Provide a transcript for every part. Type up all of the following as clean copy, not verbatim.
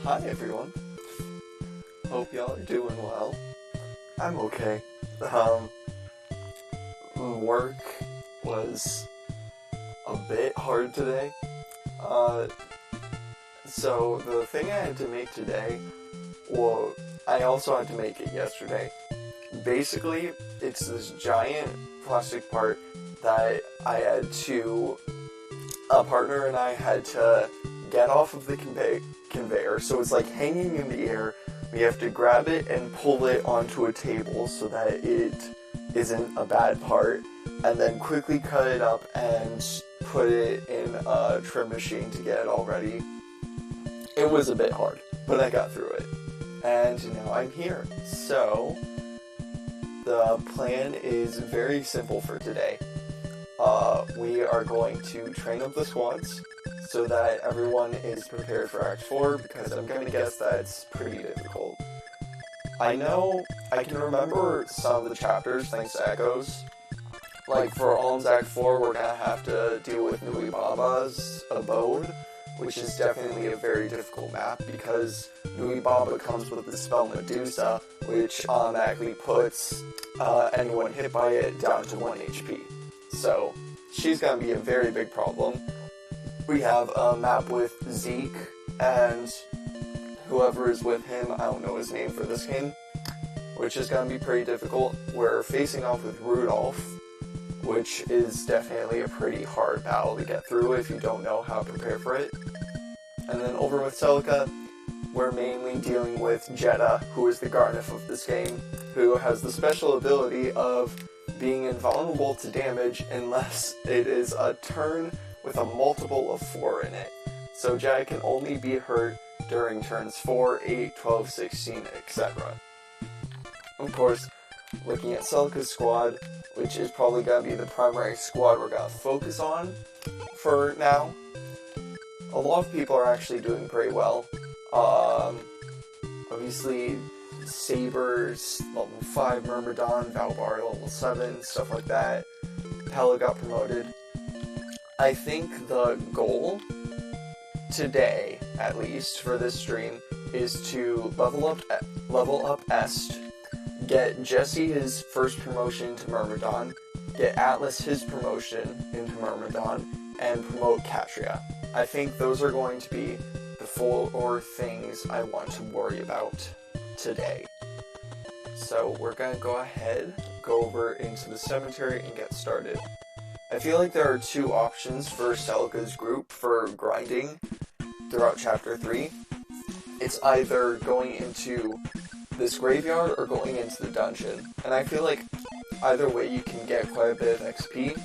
Hi everyone. Hope y'all are doing well. I'm okay. Work was a bit hard today. So the thing I had to make today, well, I also had to make it yesterday. Basically, it's this giant plastic part that a partner and I had to get off of the conveyor, so it's like hanging in the air. We have to grab it and pull it onto a table so that it isn't a bad part, and then quickly cut it up and put it in a trim machine to get it all ready. It was a bit hard, but I got through it, and now I'm here. So the plan is very simple for today. We are going to train up the squads so that everyone is prepared for Act 4, because I'm going to guess that's pretty difficult. I know I can remember some of the chapters thanks to Echoes. Like for Alm's Act 4, we're going to have to deal with Nui Baba's abode, which is definitely a very difficult map because Nui Baba comes with the spell Medusa, which automatically puts anyone hit by it down to 1 HP. So she's going to be a very big problem. We have a map with Zeke and whoever is with him, I don't know his name for this game, which is going to be pretty difficult. We're facing off with Rudolph, which is definitely a pretty hard battle to get through if you don't know how to prepare for it. And then over with Celica, we're mainly dealing with Jeddah, who is the Garnif of this game, who has the special ability of being invulnerable to damage unless it is a turn with a multiple of 4 in it. So Jeddah can only be hurt during turns 4, 8, 12, 16, etc. Of course, looking at Celica's squad, which is probably going to be the primary squad we're going to focus on for now, a lot of people are actually doing pretty well. Obviously, Saber's level 5, Myrmidon, Valbar level 7, stuff like that. Pella got promoted. I think the goal today, at least for this stream, is to level up Est, get Jesse his first promotion to Myrmidon, get Atlas his promotion into Myrmidon, and promote Katria. I think those are going to be the 4 things I want to worry about today. So we're going to go ahead, go over into the cemetery and get started. I feel like there are 2 options for Celica's group for grinding throughout Chapter 3. It's either going into this graveyard or going into the dungeon. And I feel like either way you can get quite a bit of XP.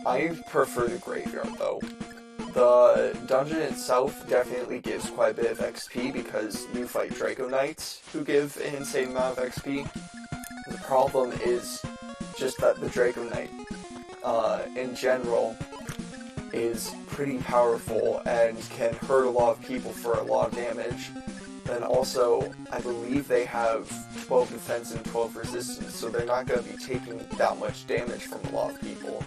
I prefer the graveyard though. The dungeon itself definitely gives quite a bit of XP because you fight Draco Knights who give an insane amount of XP. The problem is just that the Draco Knight in general is pretty powerful and can hurt a lot of people for a lot of damage. And also, I believe they have 12 defense and 12 resistance, so they're not going to be taking that much damage from a lot of people.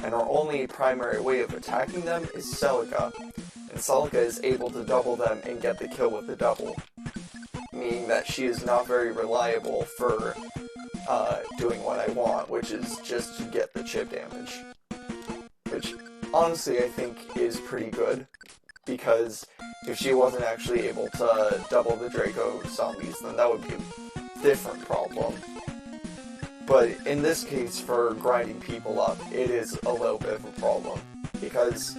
And our only primary way of attacking them is Celica, and Celica is able to double them and get the kill with the double, meaning that she is not very reliable for doing what I want, which is just to get the chip damage. Which, honestly, I think is pretty good, because if she wasn't actually able to double the Draco zombies, then that would be a different problem. But in this case, for grinding people up, it is a little bit of a problem, because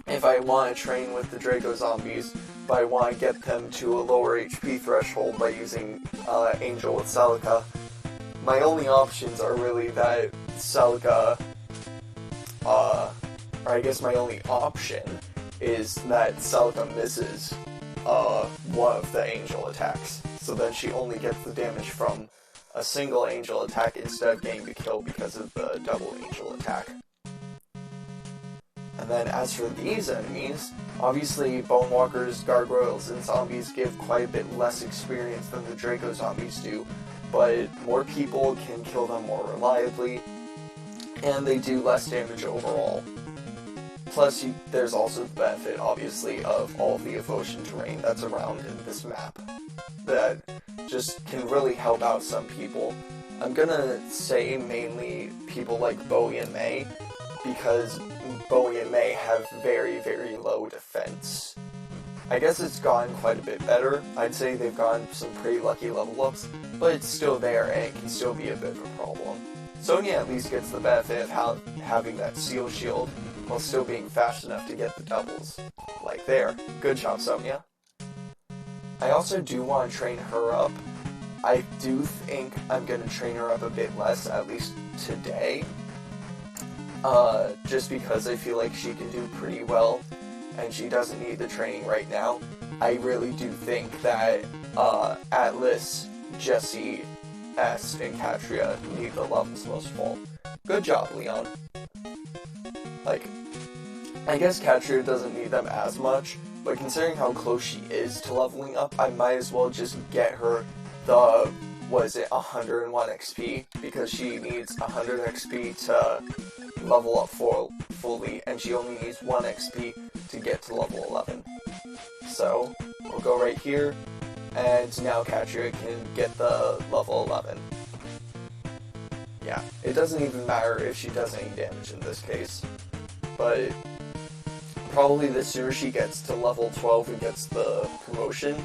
if I want to train with the Draco zombies, but I want to get them to a lower HP threshold by using Angel with Celica, my only options are really that Celica, or I guess my only option is that Celica misses one of the angel attacks, so then she only gets the damage from a single angel attack instead of getting the kill because of the double angel attack. And then as for these enemies, obviously Bonewalkers, Gargoyles, and Zombies give quite a bit less experience than the Draco Zombies do, but more people can kill them more reliably, and they do less damage overall. Plus, there's also the benefit, obviously, of all the evolution terrain that's around in this map that just can really help out some people. I'm gonna say mainly people like Bowie and May, because Bowie and May have very, very low defense. I guess it's gotten quite a bit better. I'd say they've gotten some pretty lucky level ups, but it's still there and it can still be a bit of a problem. Sonya at least gets the benefit of having that seal shield while still being fast enough to get the doubles. Like there. Good job, Sonya. I also do want to train her up. I do think I'm going to train her up a bit less, at least today. Just because I feel like she can do pretty well, and she doesn't need the training right now. I really do think that Atlas, Jessie, S, and Katria need the levels most of all. Good job, Leon. Like, I guess Katria doesn't need them as much, but considering how close she is to leveling up, I might as well just get her the, 101 XP, because she needs 100 XP to level up fully, and she only needs 1 XP to get to level 11. So, we'll go right here, and now Katria can get the level 11. Yeah, it doesn't even matter if she does any damage in this case, but probably the sooner she gets to level 12 and gets the promotion,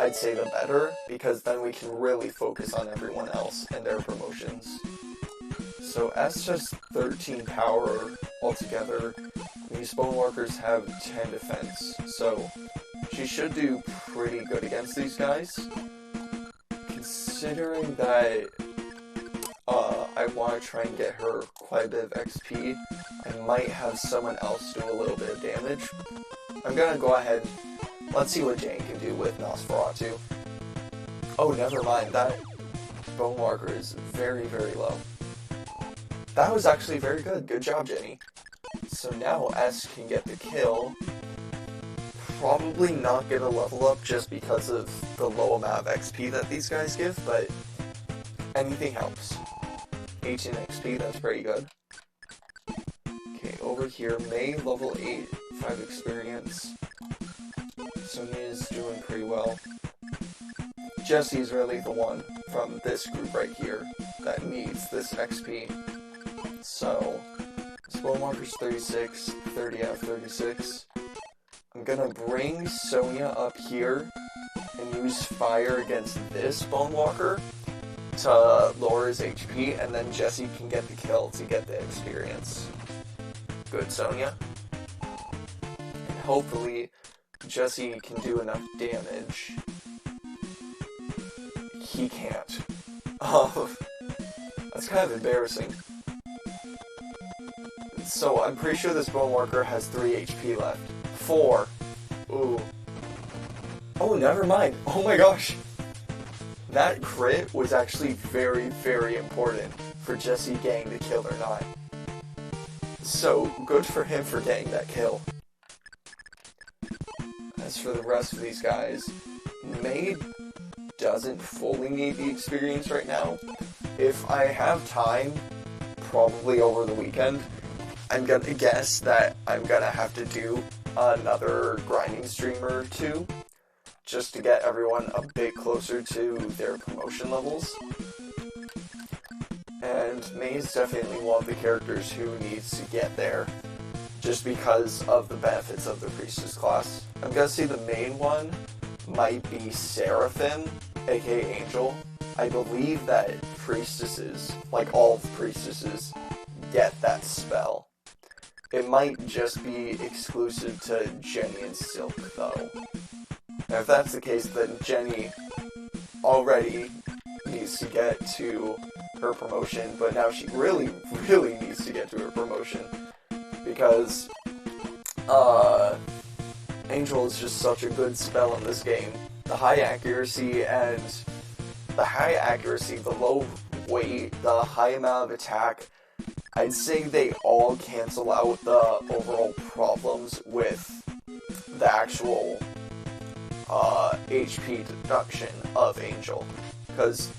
I'd say the better, because then we can really focus on everyone else and their promotions. So S has 13 power altogether. These Bonewalkers have 10 defense, so she should do pretty good against these guys. Considering that I want to try and get her quite a bit of XP, I might have someone else do a little bit of damage. I'm gonna go ahead. Let's see what Jane can do with Nosferatu. Oh, never mind. That Bonewalker is very, very low. That was actually very good. Good job, Jenny. So now S can get the kill. Probably not get a level up just because of the low amount of XP that these guys give, but anything helps. 18 XP, that's pretty good. Okay, over here, May, level 8, 5 experience. Sonya is doing pretty well. Jessie's really the one from this group right here that needs this XP. So, Bonewalker's 36, 30 out of 36. I'm gonna bring Sonya up here and use fire against this Bonewalker to lower his HP, and then Jessie can get the kill to get the experience. Good, Sonya. And hopefully Jessie can do enough damage. He can't. That's kind of embarrassing. So I'm pretty sure this Bonewalker has 3 HP left. 4. Ooh. Oh, never mind. Oh my gosh. That crit was actually very, very important for Jessie getting the kill or not. So, good for him for getting that kill. As for the rest of these guys, May doesn't fully need the experience right now. If I have time, probably over the weekend, I'm gonna guess that I'm gonna have to do another grinding stream or two, just to get everyone a bit closer to their promotion levels. And May is definitely one of the characters who needs to get there, just because of the benefits of the Priestess class. I'm gonna say the main one might be Seraphim, aka Angel. I believe that priestesses, like all priestesses, get that spell. It might just be exclusive to Jenny and Silk, though. Now, if that's the case, then Jenny already needs to get to her promotion, but now she really, really needs to get to her promotion, because Angel is just such a good spell in this game. The high accuracy, the low weight, the high amount of attack, I'd say they all cancel out the overall problems with the actual HP deduction of Angel, because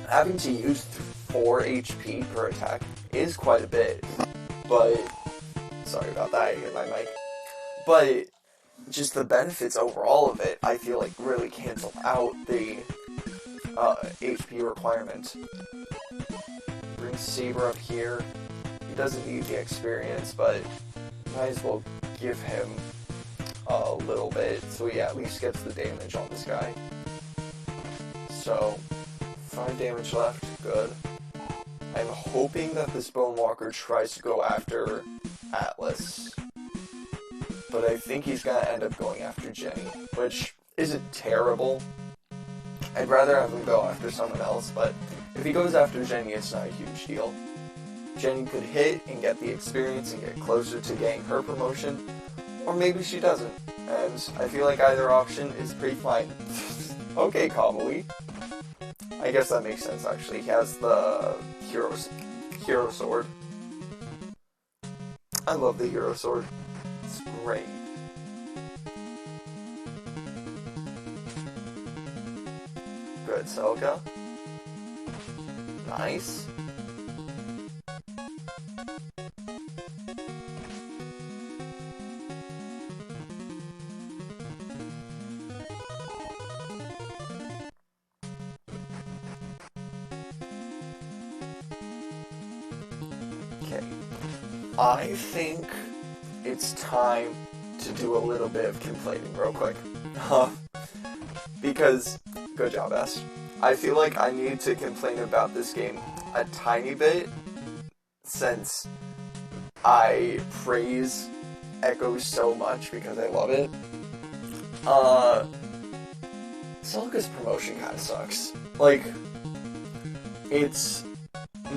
having to use 4 HP per attack is quite a bit, but Sorry about that, I hit my mic. But just the benefits overall of it, I feel like really cancel out the HP requirement. Bring Saber up here. He doesn't need the experience, but might as well give him a little bit so he at least gets the damage on this guy. So, 5 damage left, good. I'm hoping that this Bone Walker tries to go after Atlas. But I think he's gonna end up going after Jenny, which isn't terrible. I'd rather have him go after someone else, but if he goes after Jenny, it's not a huge deal. Jenny could hit and get the experience and get closer to getting her promotion, or maybe she doesn't, and I feel like either option is pretty fine. Okay, Kamui. I guess that makes sense, actually. He has the hero sword. I love the hero sword. It's great. Good, Celica. Nice. Okay. I think it's time to do a little bit of complaining real quick. Because, good job, Ash. I feel like I need to complain about this game a tiny bit, since I praise Echoes so much because I love it. Celica's promotion kind of sucks. Like, it's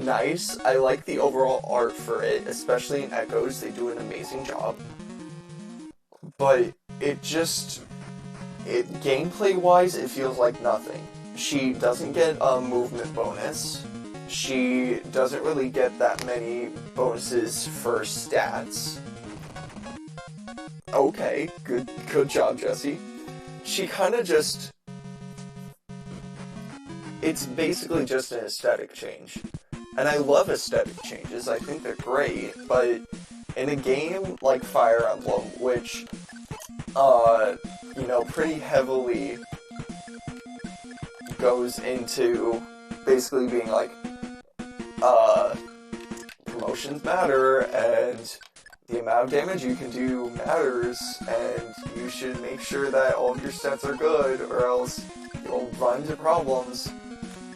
nice. I like the overall art for it, especially in Echoes. They do an amazing job. But gameplay-wise, it feels like nothing. She doesn't get a movement bonus. She doesn't really get that many bonuses for stats. Okay, good job, Jesse. She kind of just... It's basically just an aesthetic change. And I love aesthetic changes, I think they're great, but in a game like Fire Emblem, which, pretty heavily goes into basically being like, promotions matter, and the amount of damage you can do matters, and you should make sure that all of your stats are good, or else you'll run into problems.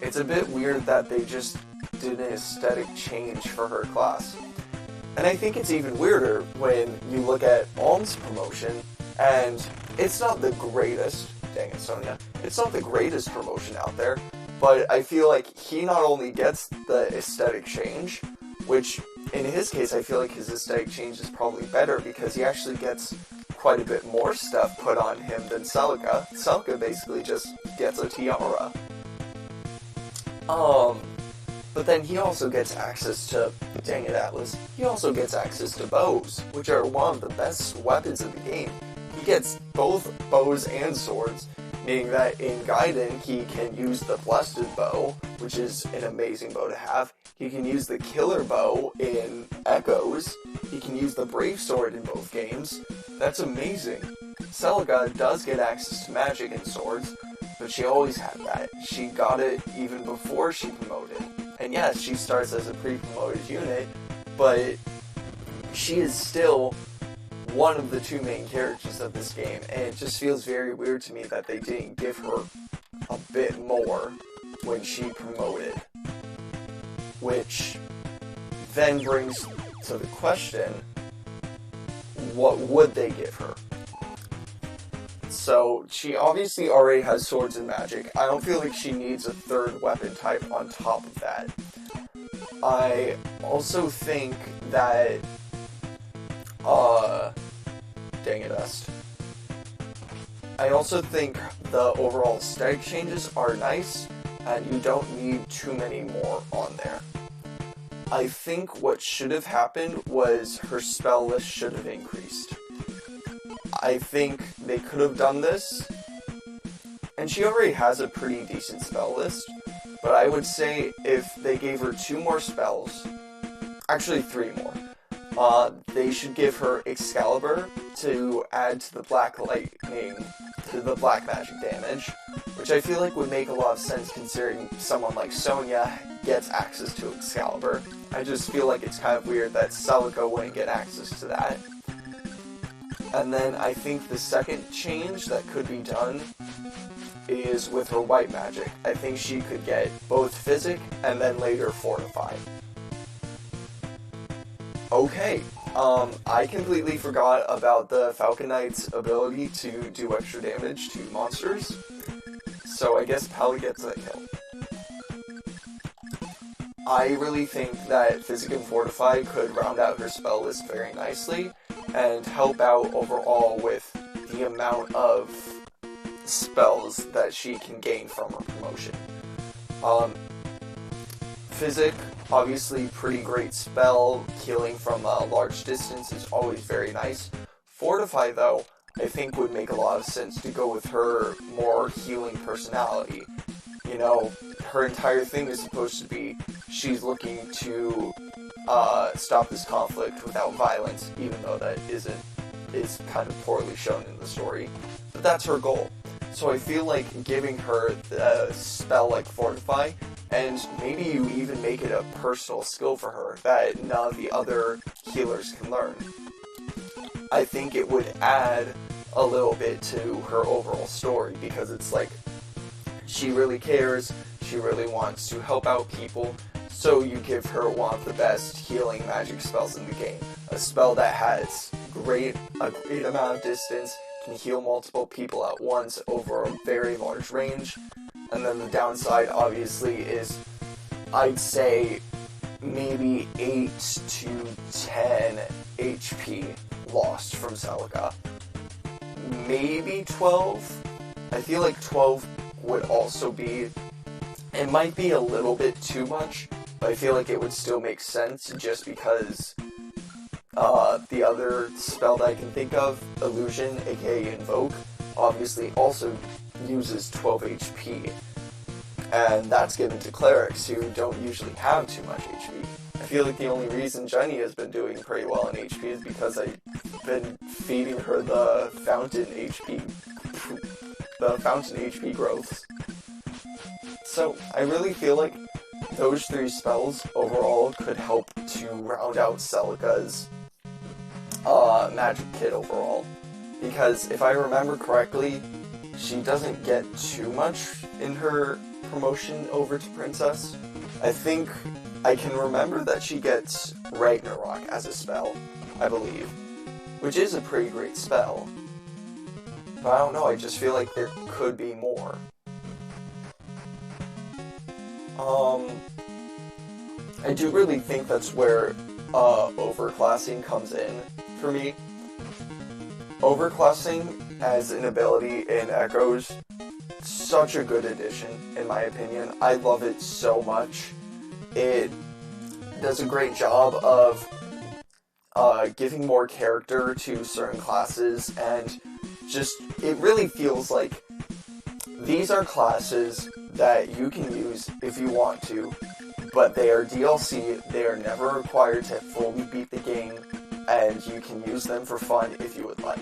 It's a bit weird that they just did an aesthetic change for her class. And I think it's even weirder when you look at Alm's promotion, and it's not the greatest, dang it, Sonia, it's not the greatest promotion out there, but I feel like he not only gets the aesthetic change, which in his case I feel like his aesthetic change is probably better because he actually gets quite a bit more stuff put on him than Celica. Celica basically just gets a tiara. But then he also gets access to, dang it, Atlas, he also gets access to bows, which are one of the best weapons in the game. He gets both bows and swords, meaning that in Gaiden, he can use the Blessed Bow, which is an amazing bow to have. He can use the Killer Bow in Echoes. He can use the Brave Sword in both games. That's amazing. Celica does get access to magic and swords, but she always had that. She got it even before she promoted. And yes, she starts as a pre-promoted unit, but she is still one of the two main characters of this game, and it just feels very weird to me that they didn't give her a bit more when she promoted. Which then brings to the question, what would they give her? So, she obviously already has swords and magic. I don't feel like she needs a third weapon type on top of that. I also think that, dang it, Dust. I also think the overall aesthetic changes are nice, and you don't need too many more on there. I think what should have happened was her spell list should have increased. I think they could have done this, and she already has a pretty decent spell list, but I would say if they gave her 2 more spells, actually 3 more, they should give her Excalibur to add to the black lightning, to the black magic damage, which I feel like would make a lot of sense considering someone like Sonya gets access to Excalibur. I just feel like it's kind of weird that Celica wouldn't get access to that. And then I think the second change that could be done is with her white magic. I think she could get both Physic and then later Fortify. Okay, I completely forgot about the Falcon Knight's ability to do extra damage to monsters, so I guess Pally gets a kill. I really think that Physic and Fortify could round out her spell list very nicely, and help out overall with the amount of spells that she can gain from her promotion. Physic, obviously pretty great spell, healing from a large distance is always very nice. Fortify, though, I think would make a lot of sense to go with her more healing personality. You know, her entire thing is supposed to be she's looking to stop this conflict without violence, even though that is kind of poorly shown in the story. But that's her goal. So I feel like giving her a spell like Fortify, and maybe you even make it a personal skill for her that none of the other healers can learn. I think it would add a little bit to her overall story, because it's like, she really cares, she really wants to help out people, so you give her one of the best healing magic spells in the game. A spell that has a great amount of distance, can heal multiple people at once over a very large range. And then the downside, obviously, is, I'd say, maybe 8 to 10 HP lost from Celica. Maybe 12? I feel like 12 would also be, it might be a little bit too much, but I feel like it would still make sense just because the other spell that I can think of, Illusion, aka Invoke, obviously also uses 12 HP, and that's given to clerics who don't usually have too much HP. I feel like the only reason Jenny has been doing pretty well in HP is because I've been feeding her the fountain HP growths. So I really feel like those 3 spells overall could help to round out Celica's magic kit overall. Because if I remember correctly, she doesn't get too much in her promotion over to Princess. I think I can remember that she gets Ragnarok as a spell, I believe, which is a pretty great spell. But I don't know, I just feel like there could be more. I do really think that's where overclassing comes in for me. Overclassing as an ability in Echoes, such a good addition, in my opinion. I love it so much. It does a great job of giving more character to certain classes, and just, it really feels like these are classes that you can use if you want to, but they are DLC, they are never required to fully beat the game, and you can use them for fun if you would like.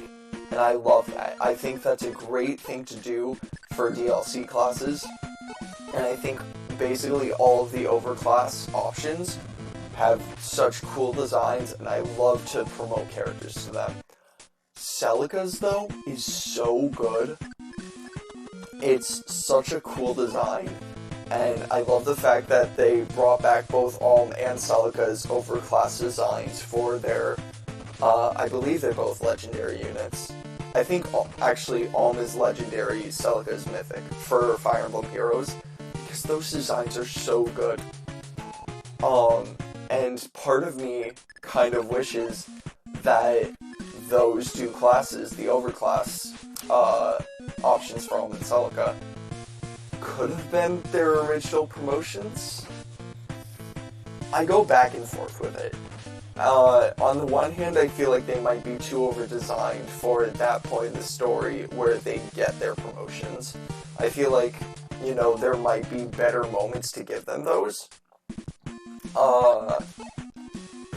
And I love that. I think that's a great thing to do for DLC classes, and I think basically all of the overclass options have such cool designs, and I love to promote characters to them. Celica's, though, is so good. It's such a cool design, and I love the fact that they brought back both Alm and Celica's overclass designs for their, I believe they're both legendary units. I think, actually, Alm is legendary, Celica is mythic for Fire Emblem Heroes, because those designs are so good. And part of me kind of wishes that those 2 classes, the overclass options for Alm and Celica, could have been their original promotions. I go back and forth with it. On the one hand, I feel like they might be too over-designed for that point in the story where they get their promotions. I feel like, you know, there might be better moments to give them those.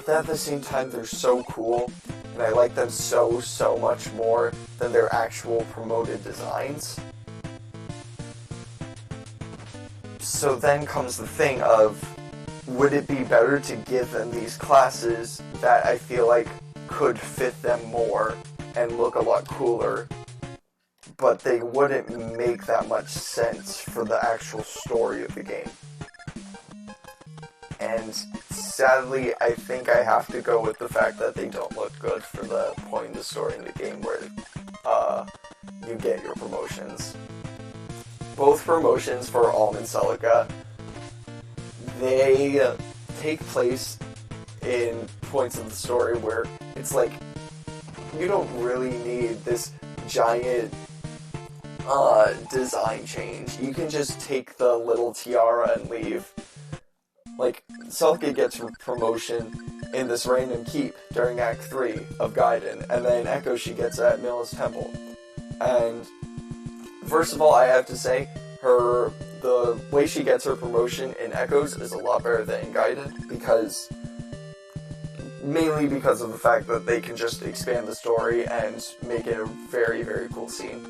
then at the same time they're so cool, and I like them so much more than their actual promoted designs. So then comes the thing of, would it be better to give them these classes that I feel like could fit them more and look a lot cooler, but they wouldn't make that much sense for the actual story of the game? And sadly, I think I have to go with the fact that they don't look good for the point in the story in the game where you get your promotions. Both promotions for Alm and Celica, they take place in points of the story where it's like, you don't really need this giant design change. You can just take the little tiara and leave. Like, Celica gets her promotion in this random keep during Act 3 of Gaiden, and then Echo she gets at Milla's Temple. And first of all, I have to say, the way she gets her promotion in Echoes is a lot better than in Gaiden, mainly because of the fact that they can just expand the story and make it a very, very cool scene.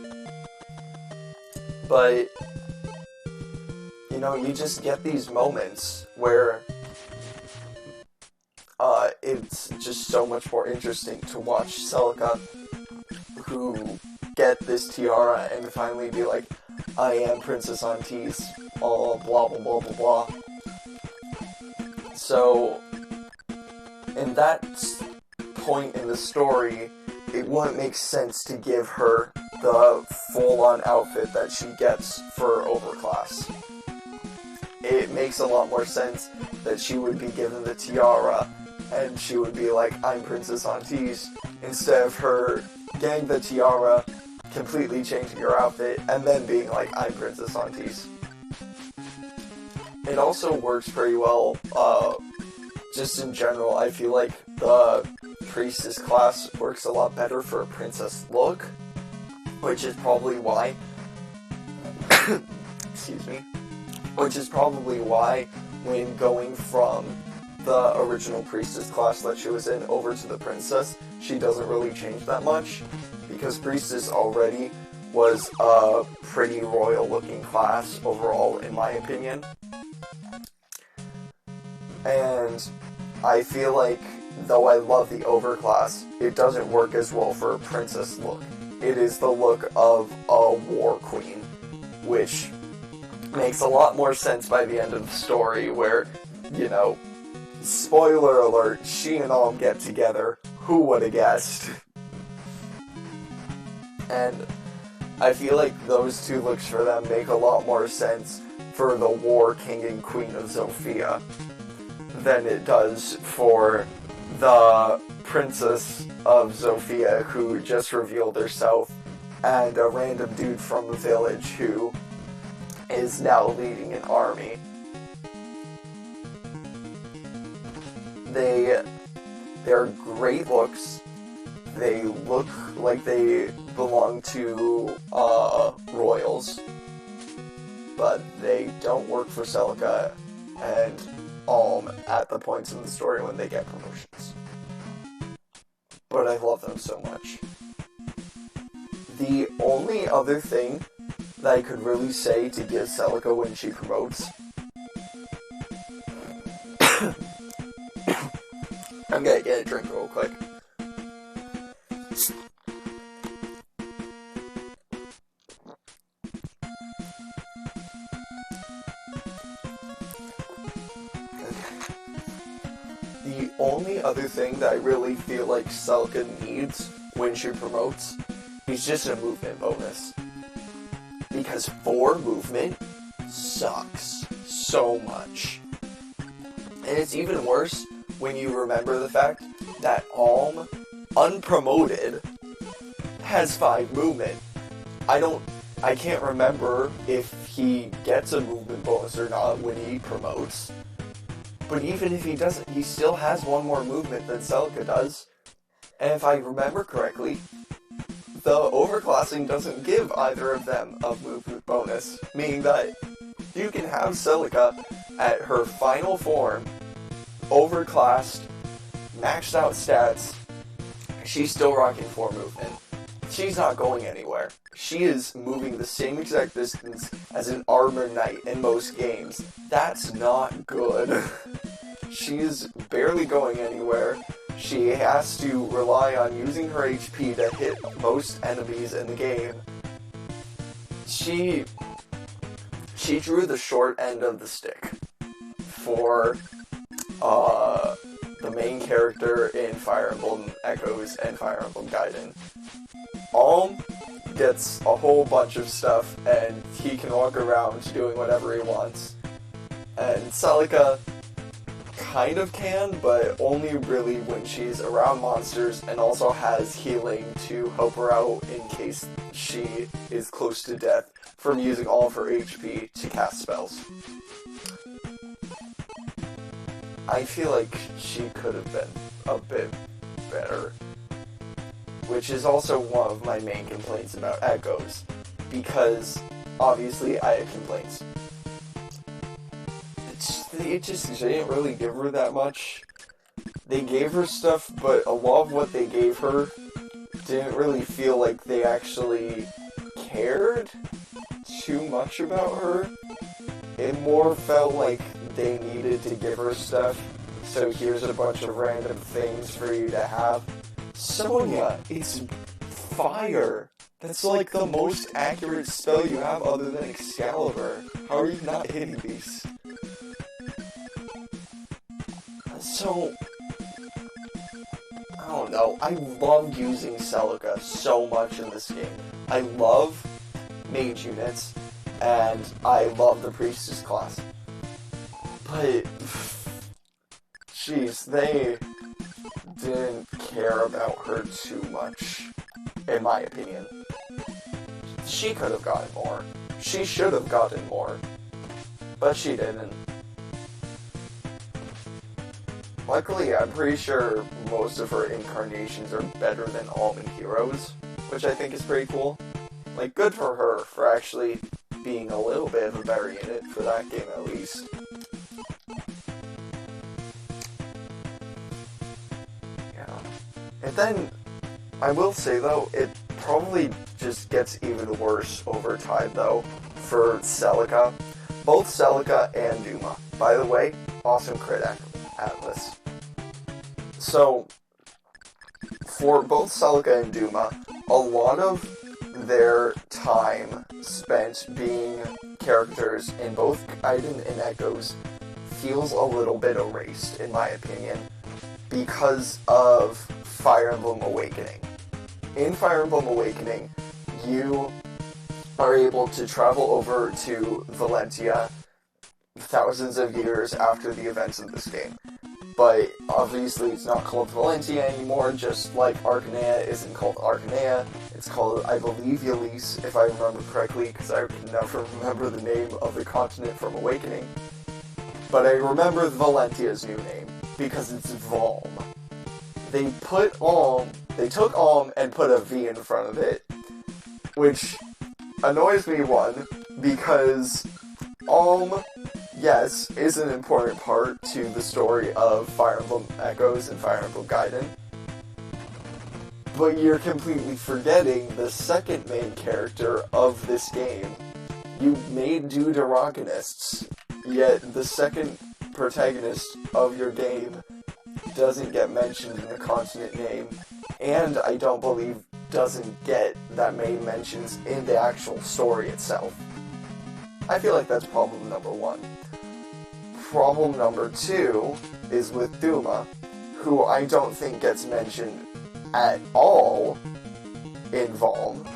But, you know, you just get these moments where it's just so much more interesting to watch Celica, who get this tiara and finally be like, I am Princess Antis, all blah blah blah blah blah. So, in that point in the story, it wouldn't make sense to give her the full-on outfit that she gets for Overclass. It makes a lot more sense that she would be given the tiara, and she would be like, I'm Princess Antis, instead of her getting the tiara, completely changing her outfit, and then being like, I'm Princess Antis. It also works pretty well, just in general. I feel like the Priestess class works a lot better for a princess look, which is probably why, excuse me, which is probably why when going from the original Priestess class that she was in over to the Princess, she doesn't really change that much, because Priestess already was a pretty royal looking class overall, in my opinion. And I feel like, though I love the Overclass, it doesn't work as well for a princess look. It is the look of a war queen, which makes a lot more sense by the end of the story, where, you know, spoiler alert, she and Alm get together. Who would have guessed? And I feel like those two looks for them make a lot more sense for the War King and Queen of Zofia than it does for the Princess of Zofia, who just revealed herself, and a random dude from the village who is now leading an army. They're great looks. They look like they belong to royals, but they don't work for Celica and Alm at the points in the story when they get promotions. But I love them so much. The only other thing that I could really say to give Celica when she promotes, I'm gonna get a drink real quick. The only other thing that I really feel like Celica needs when she promotes is just a movement bonus. Because 4 movement sucks so much. And it's even worse when you remember the fact that Alm, unpromoted, has 5 movement. I can't remember if he gets a movement bonus or not when he promotes. But even if he doesn't, he still has 1 more movement than Celica does. And if I remember correctly, the overclassing doesn't give either of them a movement bonus, meaning that you can have Celica at her final form, overclassed, maxed out stats, she's still rocking 4 movement. She's not going anywhere. She is moving the same exact distance as an armor knight in most games. That's not good. She's barely going anywhere. She has to rely on using her HP to hit most enemies in the game. She drew the short end of the stick for the main character in Fire Emblem Echoes and Fire Emblem Gaiden. Alm gets a whole bunch of stuff, and he can walk around doing whatever he wants. And Celica kind of can, but only really when she's around monsters, and also has healing to help her out in case she is close to death from using all of her HP to cast spells. I feel like she could have been a bit better, which is also one of my main complaints about Echoes, because obviously I have complaints. They didn't really give her that much. They gave her stuff, but a lot of what they gave her didn't really feel like they actually cared too much about her. It more felt like they needed to give her stuff, so here's a bunch of random things for you to have. Sonya, it's fire. That's like the most accurate spell you have other than Excalibur. How are you not hitting these? So, I don't know, I love using Celica so much in this game. I love mage units, and I love the priestess class. But, jeez, they didn't care about her too much, in my opinion. She could have gotten more. She should have gotten more. But she didn't. Luckily, I'm pretty sure most of her incarnations are better than Alm and Heroes, which I think is pretty cool. Like, good for her for actually being a little bit of a better unit for that game at least. Yeah. And then, I will say though, it probably just gets even worse over time though, for Celica. Both Celica and Duma. By the way, awesome crit Atlas. So, for both Celica and Duma, a lot of their time spent being characters in both Gaiden and Echoes feels a little bit erased, in my opinion, because of Fire Emblem Awakening. In Fire Emblem Awakening, you are able to travel over to Valentia thousands of years after the events of this game. But obviously it's not called Valentia anymore, just like Arcanea isn't called Arcanea. It's called, I believe, Ylisse, if I remember correctly, because I can never remember the name of the continent from Awakening. But I remember Valentia's new name, because it's Valm. They took Alm and put a V in front of it, which annoys me, one, because Alm, yes, is an important part to the story of Fire Emblem Echoes and Fire Emblem Gaiden, but you're completely forgetting the second main character of this game. You made deuterogonists, yet the second protagonist of your game doesn't get mentioned in the continent name, and I don't believe doesn't get that many mentions in the actual story itself. I feel like that's problem number one. Problem number two is with Duma, who I don't think gets mentioned at all in Valm,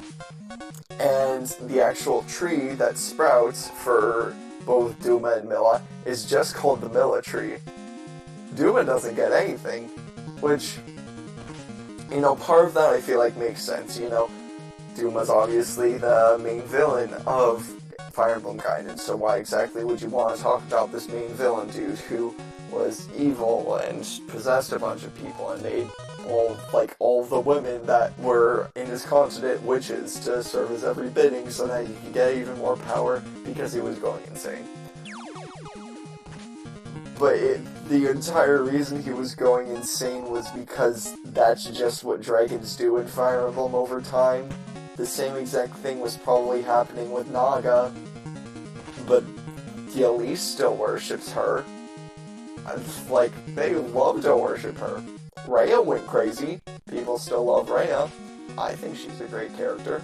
and the actual tree that sprouts for both Duma and Milla is just called the Milla tree. Duma doesn't get anything, which, you know, part of that I feel like makes sense, you know. Duma's obviously the main villain of Fire Emblem Gaiden, so why exactly would you want to talk about this main villain dude who was evil and possessed a bunch of people and made all the women that were in his continent witches to serve his every bidding so that he could get even more power because he was going insane. but the entire reason he was going insane was because that's just what dragons do in Fire Emblem over time. The same exact thing was probably happening with Naga, but the Elise still worships her. Like, they love to worship her. Rhea went crazy. People still love Rhea. I think she's a great character.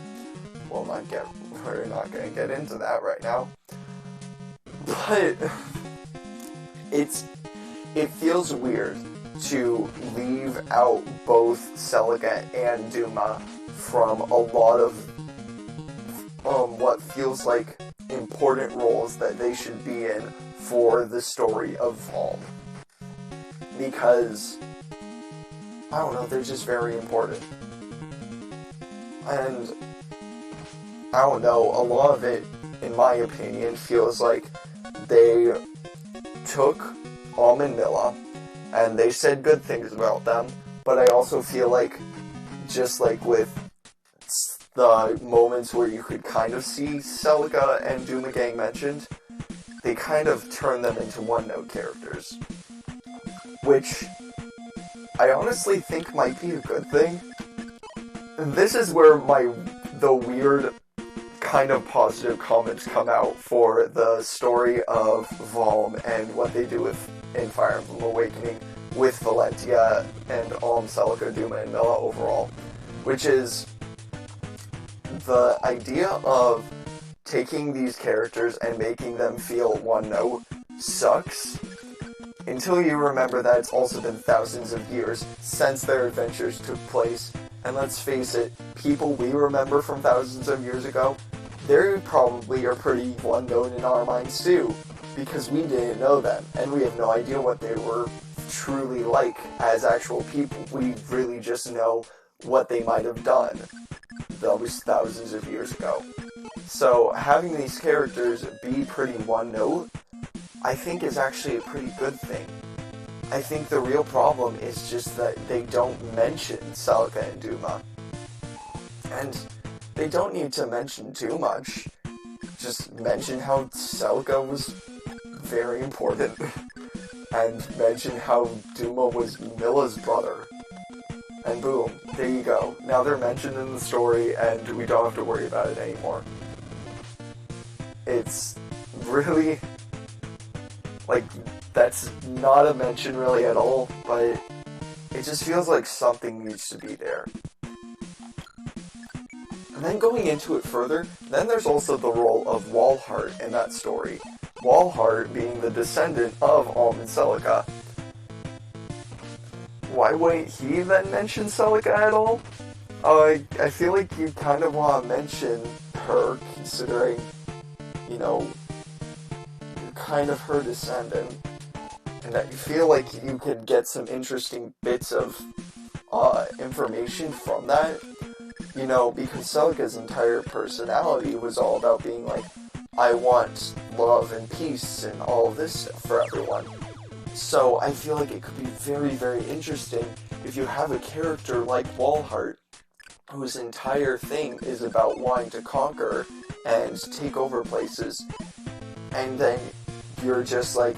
We're not gonna get into that right now. But it feels weird to leave out both Celica and Duma from a lot of what feels like important roles that they should be in for the story of Valm. Because, I don't know, they're just very important. And, I don't know, a lot of it, in my opinion, feels like they took and Milla, and they said good things about them, but I also feel like, just like with the moments where you could kind of see Celica and Duma Gang mentioned, they kind of turned them into one-note characters. Which I honestly think might be a good thing. This is where the weird kind of positive comments come out for the story of Valm and what they do in Fire Emblem Awakening with Valentia and Celica, Duma, and Milla overall. Which is the idea of taking these characters and making them feel one note sucks until you remember that it's also been thousands of years since their adventures took place. And let's face it, people we remember from thousands of years ago, they probably are pretty one note in our minds too, because we didn't know them, and we have no idea what they were truly like as actual people. We really just know what they might have done those thousands of years ago. So having these characters be pretty one note, I think is actually a pretty good thing. I think the real problem is just that they don't mention Celica and Duma. And they don't need to mention too much. Just mention how Celica was very important. And mention how Duma was Milla's brother. And boom, there you go. Now they're mentioned in the story and we don't have to worry about it anymore. It's really, like, that's not a mention really at all, but it just feels like something needs to be there. And then going into it further, then there's also the role of Walhart in that story. Walhart being the descendant of Alm and Celica. Why wouldn't he then mention Celica at all? I feel like you kind of want to mention her, considering, you know, you're kind of her descendant. And that you feel like you could get some interesting bits of information from that. You know, because Celica's entire personality was all about being like, I want love and peace and all of this stuff for everyone. So I feel like it could be very, very interesting if you have a character like Walhart, whose entire thing is about wanting to conquer and take over places, and then you're just like,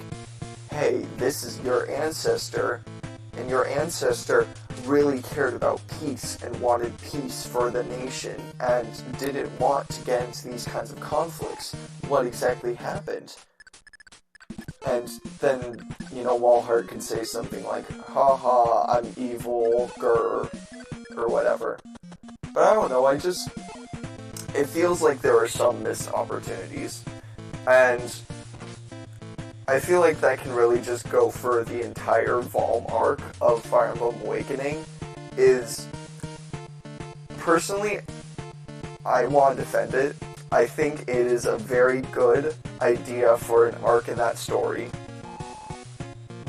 hey, this is your ancestor, and your ancestor really cared about peace and wanted peace for the nation and didn't want to get into these kinds of conflicts. What exactly happened? And then, you know, Walhart can say something like, haha, I'm evil, grr, or whatever. But I don't know, it feels like there are some missed opportunities. And I feel like that can really just go for the entire Valm arc of Fire Emblem Awakening. Personally, I want to defend it. I think it is a very good idea for an arc in that story.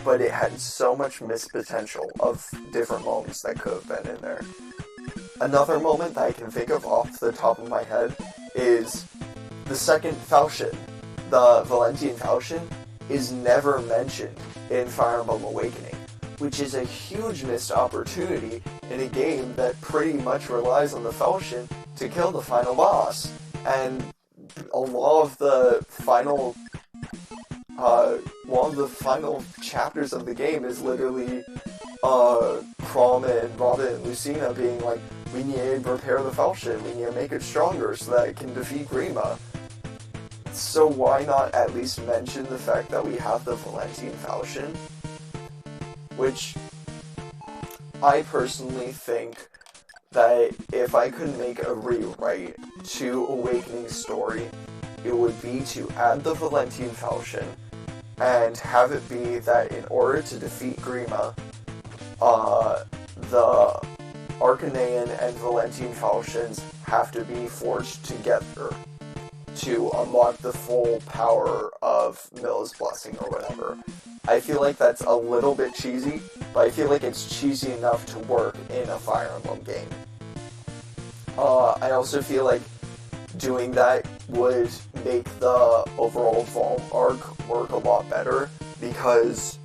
But it had so much missed potential of different moments that could have been in there. Another moment that I can think of off the top of my head is the second falchion. The Valentian falchion is never mentioned in Fire Emblem Awakening, which is a huge missed opportunity in a game that pretty much relies on the falchion to kill the final boss. And a lot of the final one of the final chapters of the game is literally Chrom and Robin and Lucina being like, we need to repair the falchion, we need to make it stronger so that it can defeat Grima. So why not at least mention the fact that we have the Valentine falchion? Which I personally think that if I could make a rewrite to Awakening's story, it would be to add the Valentine falchion and have it be that in order to defeat Grima, the Arcanean and Valentine falchions have to be forged together to unlock the full power of Milla's Blessing or whatever. I feel like that's a little bit cheesy, but I feel like it's cheesy enough to work in a Fire Emblem game. I also feel like doing that would make the overall Valm arc work a lot better, because,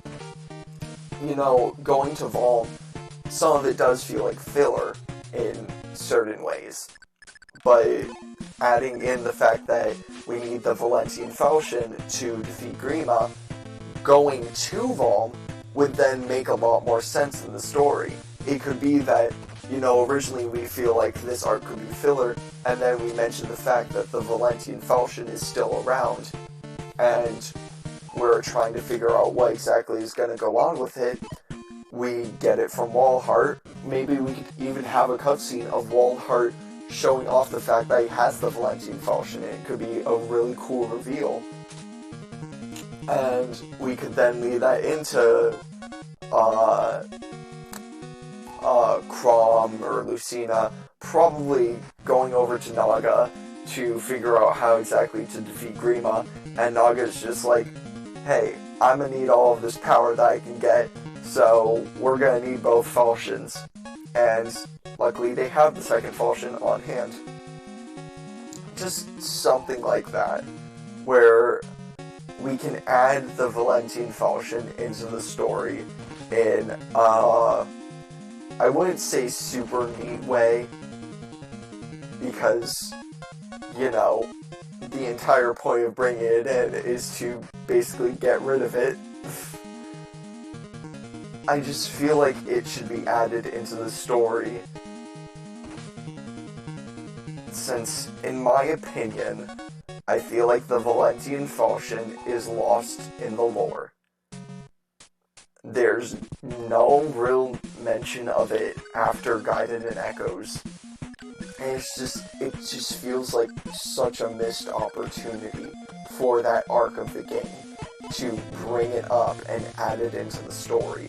you know, going to Valm, some of it does feel like filler in certain ways, but adding in the fact that we need the Valentine falchion to defeat Grima, going to Valm would then make a lot more sense in the story. It could be that, you know, originally we feel like this arc could be filler, and then we mention the fact that the Valentine falchion is still around, and we're trying to figure out what exactly is going to go on with it. We get it from Walhart. Maybe we could even have a cutscene of Walhart showing off the fact that he has the Valentine falchion, and it could be a really cool reveal. And we could then lead that into Chrom or Lucina probably going over to Naga to figure out how exactly to defeat Grima, and Naga's just like, hey, I'm gonna need all of this power that I can get, so we're gonna need both falchions. And luckily they have the second falchion on hand. Just something like that, where we can add the Valentine falchion into the story in, I wouldn't say super neat way, because, you know, the entire point of bringing it in is to basically get rid of it. I just feel like it should be added into the story, since, in my opinion, I feel like the Valentine falchion is lost in the lore. There's no real mention of it after Guided and Echoes. And it just feels like such a missed opportunity for that arc of the game to bring it up and add it into the story.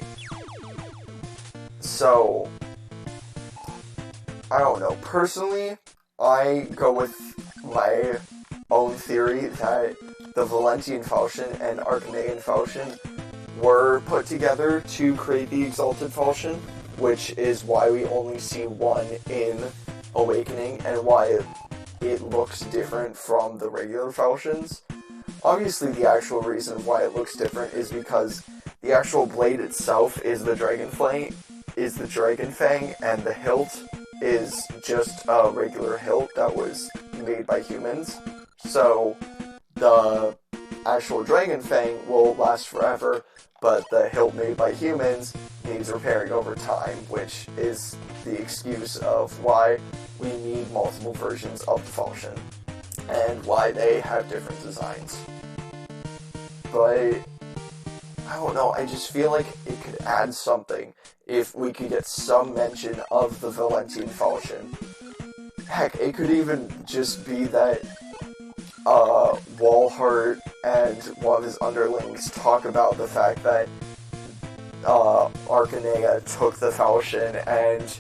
So, I don't know. Personally, I go with my own theory that the Valentine falchion and Arcanean falchion were put together to create the Exalted falchion, which is why we only see one in Awakening and why it looks different from the regular falchions. Obviously, the actual reason why it looks different is because the actual blade itself is the Dragon Fang, and the hilt is just a regular hilt that was made by humans. So the actual Dragon Fang will last forever, but the hilt made by humans needs repairing over time, which is the excuse of why we need multiple versions of the falchion, and why they have different designs. But, I don't know, I just feel like it could add something if we could get some mention of the Valentine falchion. Heck, it could even just be that Walhart and one of his underlings talk about the fact that Arcanea took the falchion and,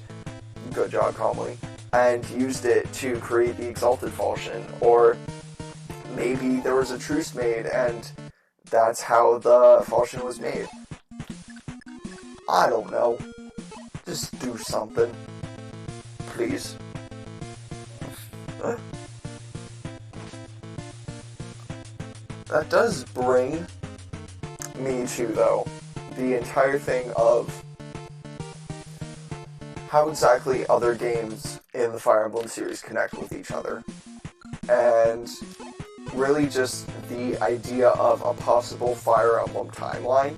good job Conley, and used it to create the Exalted falchion, or maybe there was a truce made and that's how the falchion was made. I don't know. Just do something. Please. That does bring me to, though, the entire thing of how exactly other games in the Fire Emblem series connect with each other. And really just the idea of a possible Fire Emblem timeline,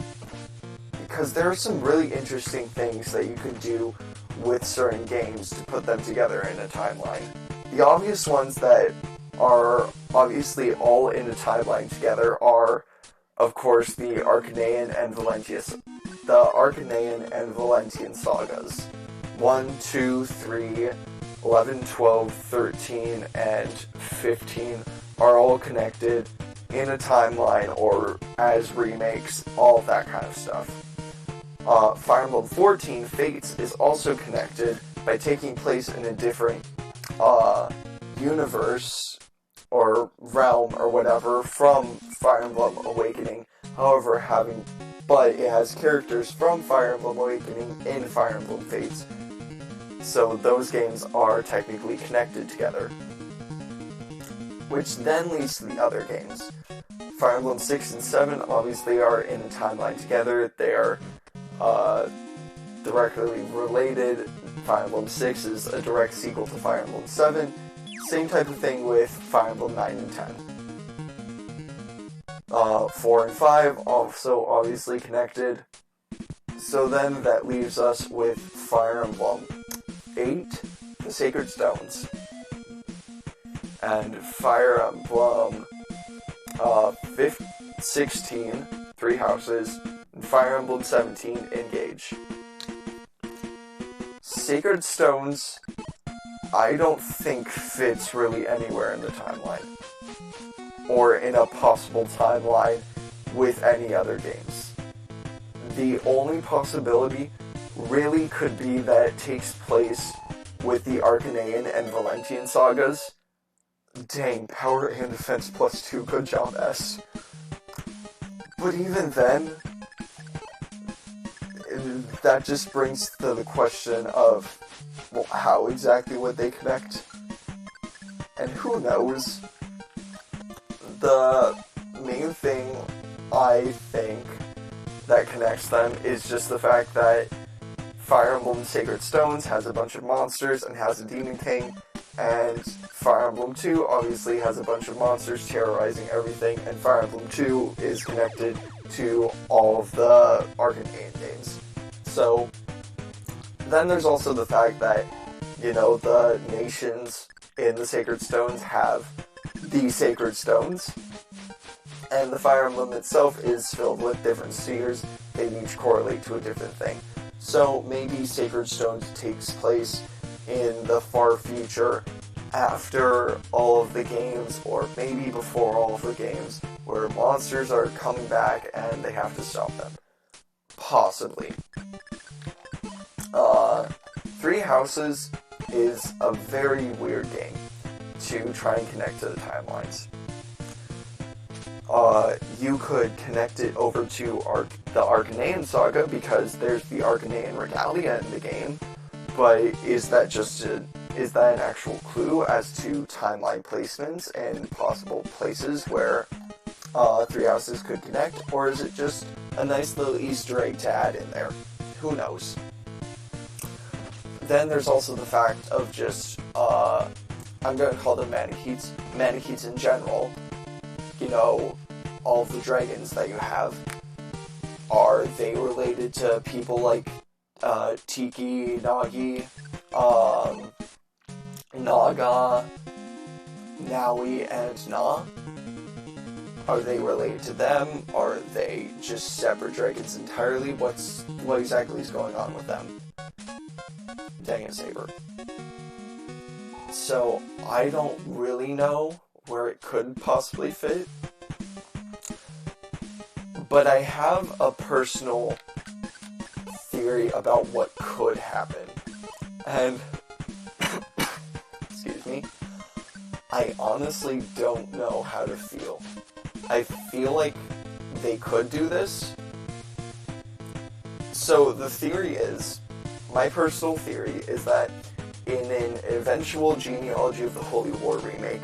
because there are some really interesting things that you could do with certain games to put them together in a timeline. The obvious ones that are obviously all in a timeline together are, of course, the Arcaneian and Valentian sagas. 1, 2, 3, 11, 12, 13, and 15 are all connected in a timeline or as remakes, all of that kind of stuff. Fire Emblem 14, Fates, is also connected by taking place in a different universe or realm or whatever from Fire Emblem Awakening. However, but it has characters from Fire Emblem Awakening in Fire Emblem Fates. So those games are technically connected together. Which then leads to the other games. Fire Emblem 6 and 7 obviously are in a timeline together. They are directly related. Fire Emblem 6 is a direct sequel to Fire Emblem 7. Same type of thing with Fire Emblem 9 and 10. 4 and 5 also obviously connected. So then that leaves us with Fire Emblem 8, the Sacred Stones, and Fire Emblem 16, Three Houses, and Fire Emblem 17, Engage. Sacred Stones, I don't think fits really anywhere in the timeline, or in a possible timeline with any other games. The only possibility really could be that it takes place with the Arcaneian and Valentian sagas. Dang, power and defense +2, good job, S. But even then, that just brings to the question of, well, how exactly would they connect? And who knows? The main thing I think that connects them is just the fact that Fire Emblem Sacred Stones has a bunch of monsters and has a Demon King, and Fire Emblem 2 obviously has a bunch of monsters terrorizing everything, and Fire Emblem 2 is connected to all of the Arcaneian games. So, then there's also the fact that, the nations in the Sacred Stones have the Sacred Stones, and the Fire Emblem itself is filled with different spheres. They each correlate to a different thing. So maybe Sacred Stones takes place in the far future after all of the games, or maybe before all of the games, where monsters are coming back and they have to stop them. Possibly. Three Houses is a very weird game to try and connect to the timelines. You could connect it over to the Arcaneian saga, because there's the Arcaneian regalia in the game, but is that an actual clue as to timeline placements and possible places where Three Houses could connect, or is it just a nice little Easter egg to add in there? Who knows? Then there's also the fact of just, I'm going to call them Manicheets in general. All of the dragons that you have, are they related to people like Tiki, Nagi, Naga, Naui, and Na? Are they related to them? Are they just separate dragons entirely? What exactly is going on with them? Dang it, Saber. So, I don't really know where it could possibly fit, but I have a personal theory about what could happen, and excuse me, I honestly don't know how to feel. I feel like they could do this. So the theory is, my personal theory is that in an eventual Genealogy of the Holy War remake,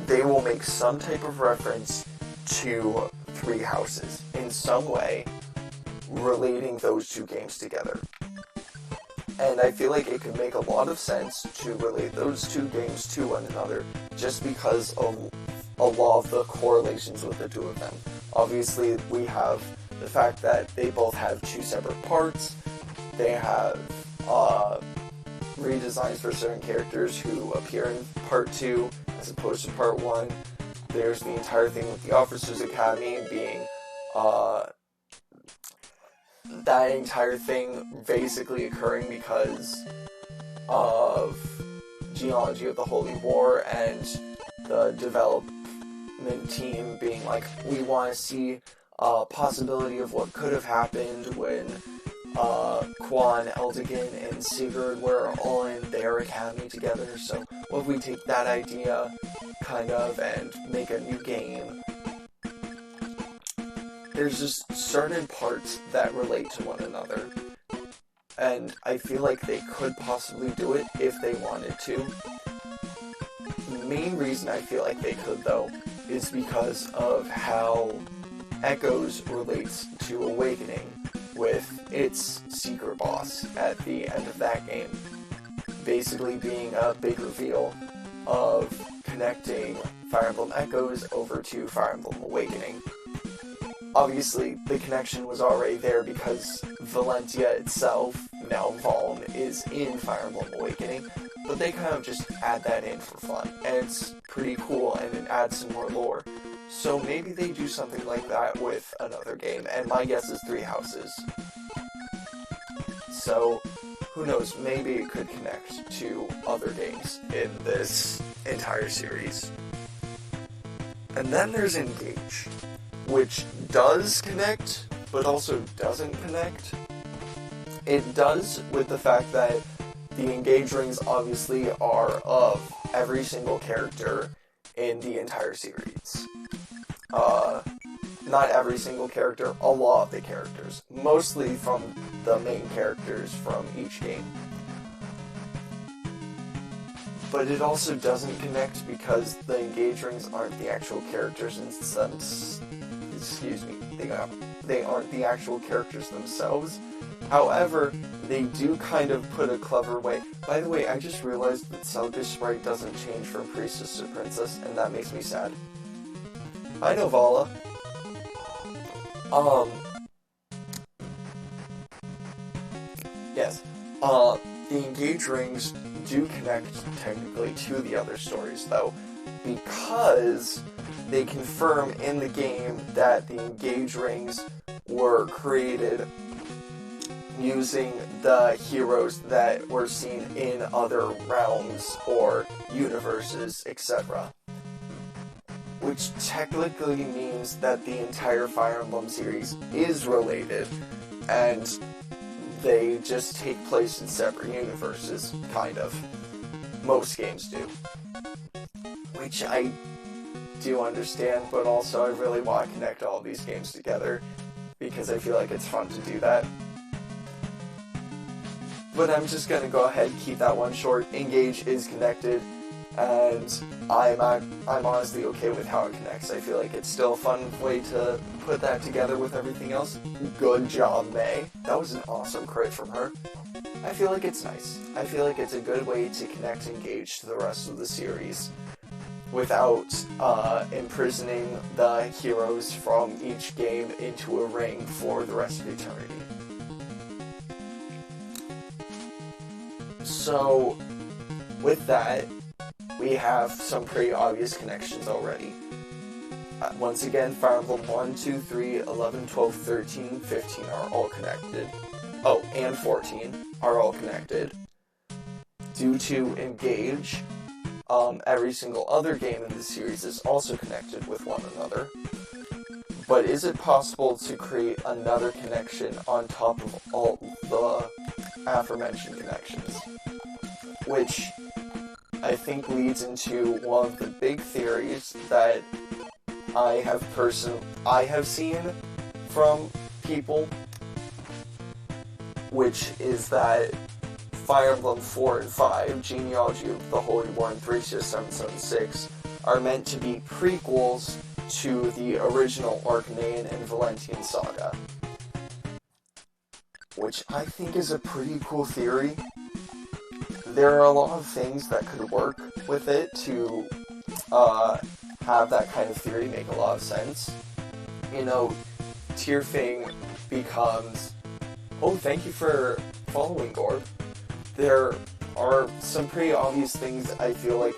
they will make some type of reference to Three Houses in some way, relating those two games together. And I feel like it could make a lot of sense to relate those two games to one another, just because of a lot of the correlations with the two of them. Obviously, we have the fact that they both have two separate parts. They have redesigns for certain characters who appear in Part 2 as opposed to Part 1. There's the entire thing with the Officers Academy being that entire thing basically occurring because of genealogy of the Holy War, and the development team being like, we want to see a possibility of what could have happened when Quan, Eldigan, and Sigurd were all in their academy together. So what if we take that idea kind of and make a new game? There's just certain parts that relate to one another, and I feel like they could possibly do it if they wanted to. The main reason I feel like they could, though, is because of how Echoes relates to Awakening, with its secret boss at the end of that game basically being a big reveal of connecting Fire Emblem Echoes over to Fire Emblem Awakening. Obviously, the connection was already there because Valentia itself, now Valm, is in Fire Emblem Awakening, but they kind of just add that in for fun, and it's pretty cool, and it adds some more lore. So maybe they do something like that with another game, and my guess is Three Houses. So, who knows, maybe it could connect to other games in this entire series. And then there's Engage, which does connect, but also doesn't connect. It does with the fact that the Engage rings obviously are of every single character in the entire series. Not every single character, a lot of the characters. Mostly from the main characters from each game. But it also doesn't connect because the Engage rings aren't the actual characters in they aren't the actual characters themselves. However, they do kind of put a clever way. By the way, I just realized that Celica's sprite doesn't change from priestess to princess, and that makes me sad. Hi, Novala. Yes. The Engage rings do connect technically to the other stories, though, because they confirm in the game that the Engage rings were created using the heroes that were seen in other realms or universes, etc. Which technically means that the entire Fire Emblem series is related, and they just take place in separate universes, kind of. Most games do. Which I do understand, but also I really want to connect all of these games together, because I feel like it's fun to do that. But I'm just gonna go ahead and keep that one short. Engage is connected, and I'm honestly okay with how it connects. I feel like it's still a fun way to put that together with everything else. Good job, May. That was an awesome crit from her. I feel like it's nice. I feel like it's a good way to connect Engage to the rest of the series without imprisoning the heroes from each game into a ring for the rest of eternity. So, with that, we have some pretty obvious connections already. Once again, Fire Emblem 1, 2, 3, 11, 12, 13, 15 are all connected. Oh, and 14 are all connected. Due to Engage, every single other game in the series is also connected with one another. But is it possible to create another connection on top of all the aforementioned connections? Which I think leads into one of the big theories that I have seen from people, which is that Fire Emblem 4 and 5, Genealogy of the Holy War, and 36776 are meant to be prequels to the original Arcanine and Valentian saga. Which I think is a pretty cool theory. There are a lot of things that could work with it to have that kind of theory make a lot of sense. You know, Tierfing becomes... Oh, thank you for following, Gorb. There are some pretty obvious things I feel like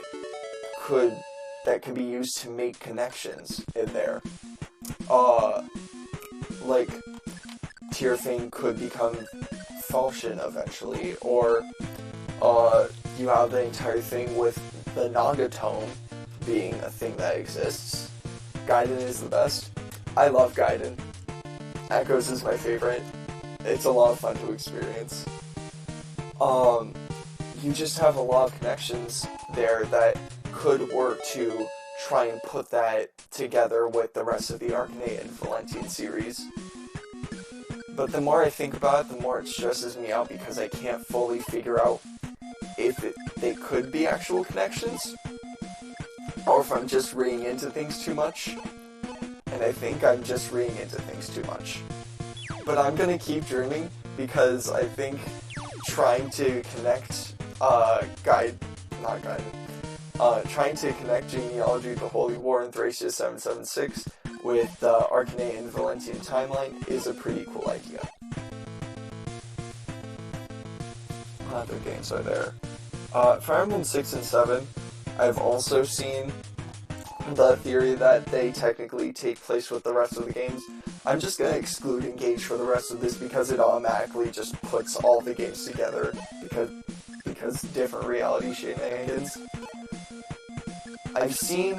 that could be used to make connections in there. Like, Tierfing could become Falchion eventually, or you have the entire thing with the Nagatome being a thing that exists. Gaiden is the best. I love Gaiden. Echoes is my favorite. It's a lot of fun to experience. You just have a lot of connections there that could work to try and put that together with the rest of the Arcanate and Valentian series. But the more I think about it, the more it stresses me out because I can't fully figure out if they could be actual connections, or if I'm just reading into things too much. And I think I'm just reading into things too much. But I'm gonna keep dreaming because I think trying to connect trying to connect Genealogy, the Holy War, and Thracia 776 with the Arcanate and Valentian timeline is a pretty cool idea. What other games are there? Fire Emblem 6 and 7, I've also seen the theory that they technically take place with the rest of the games. I'm just going to exclude Engage for the rest of this because it automatically just puts all the games together because different reality shenanigans. I've seen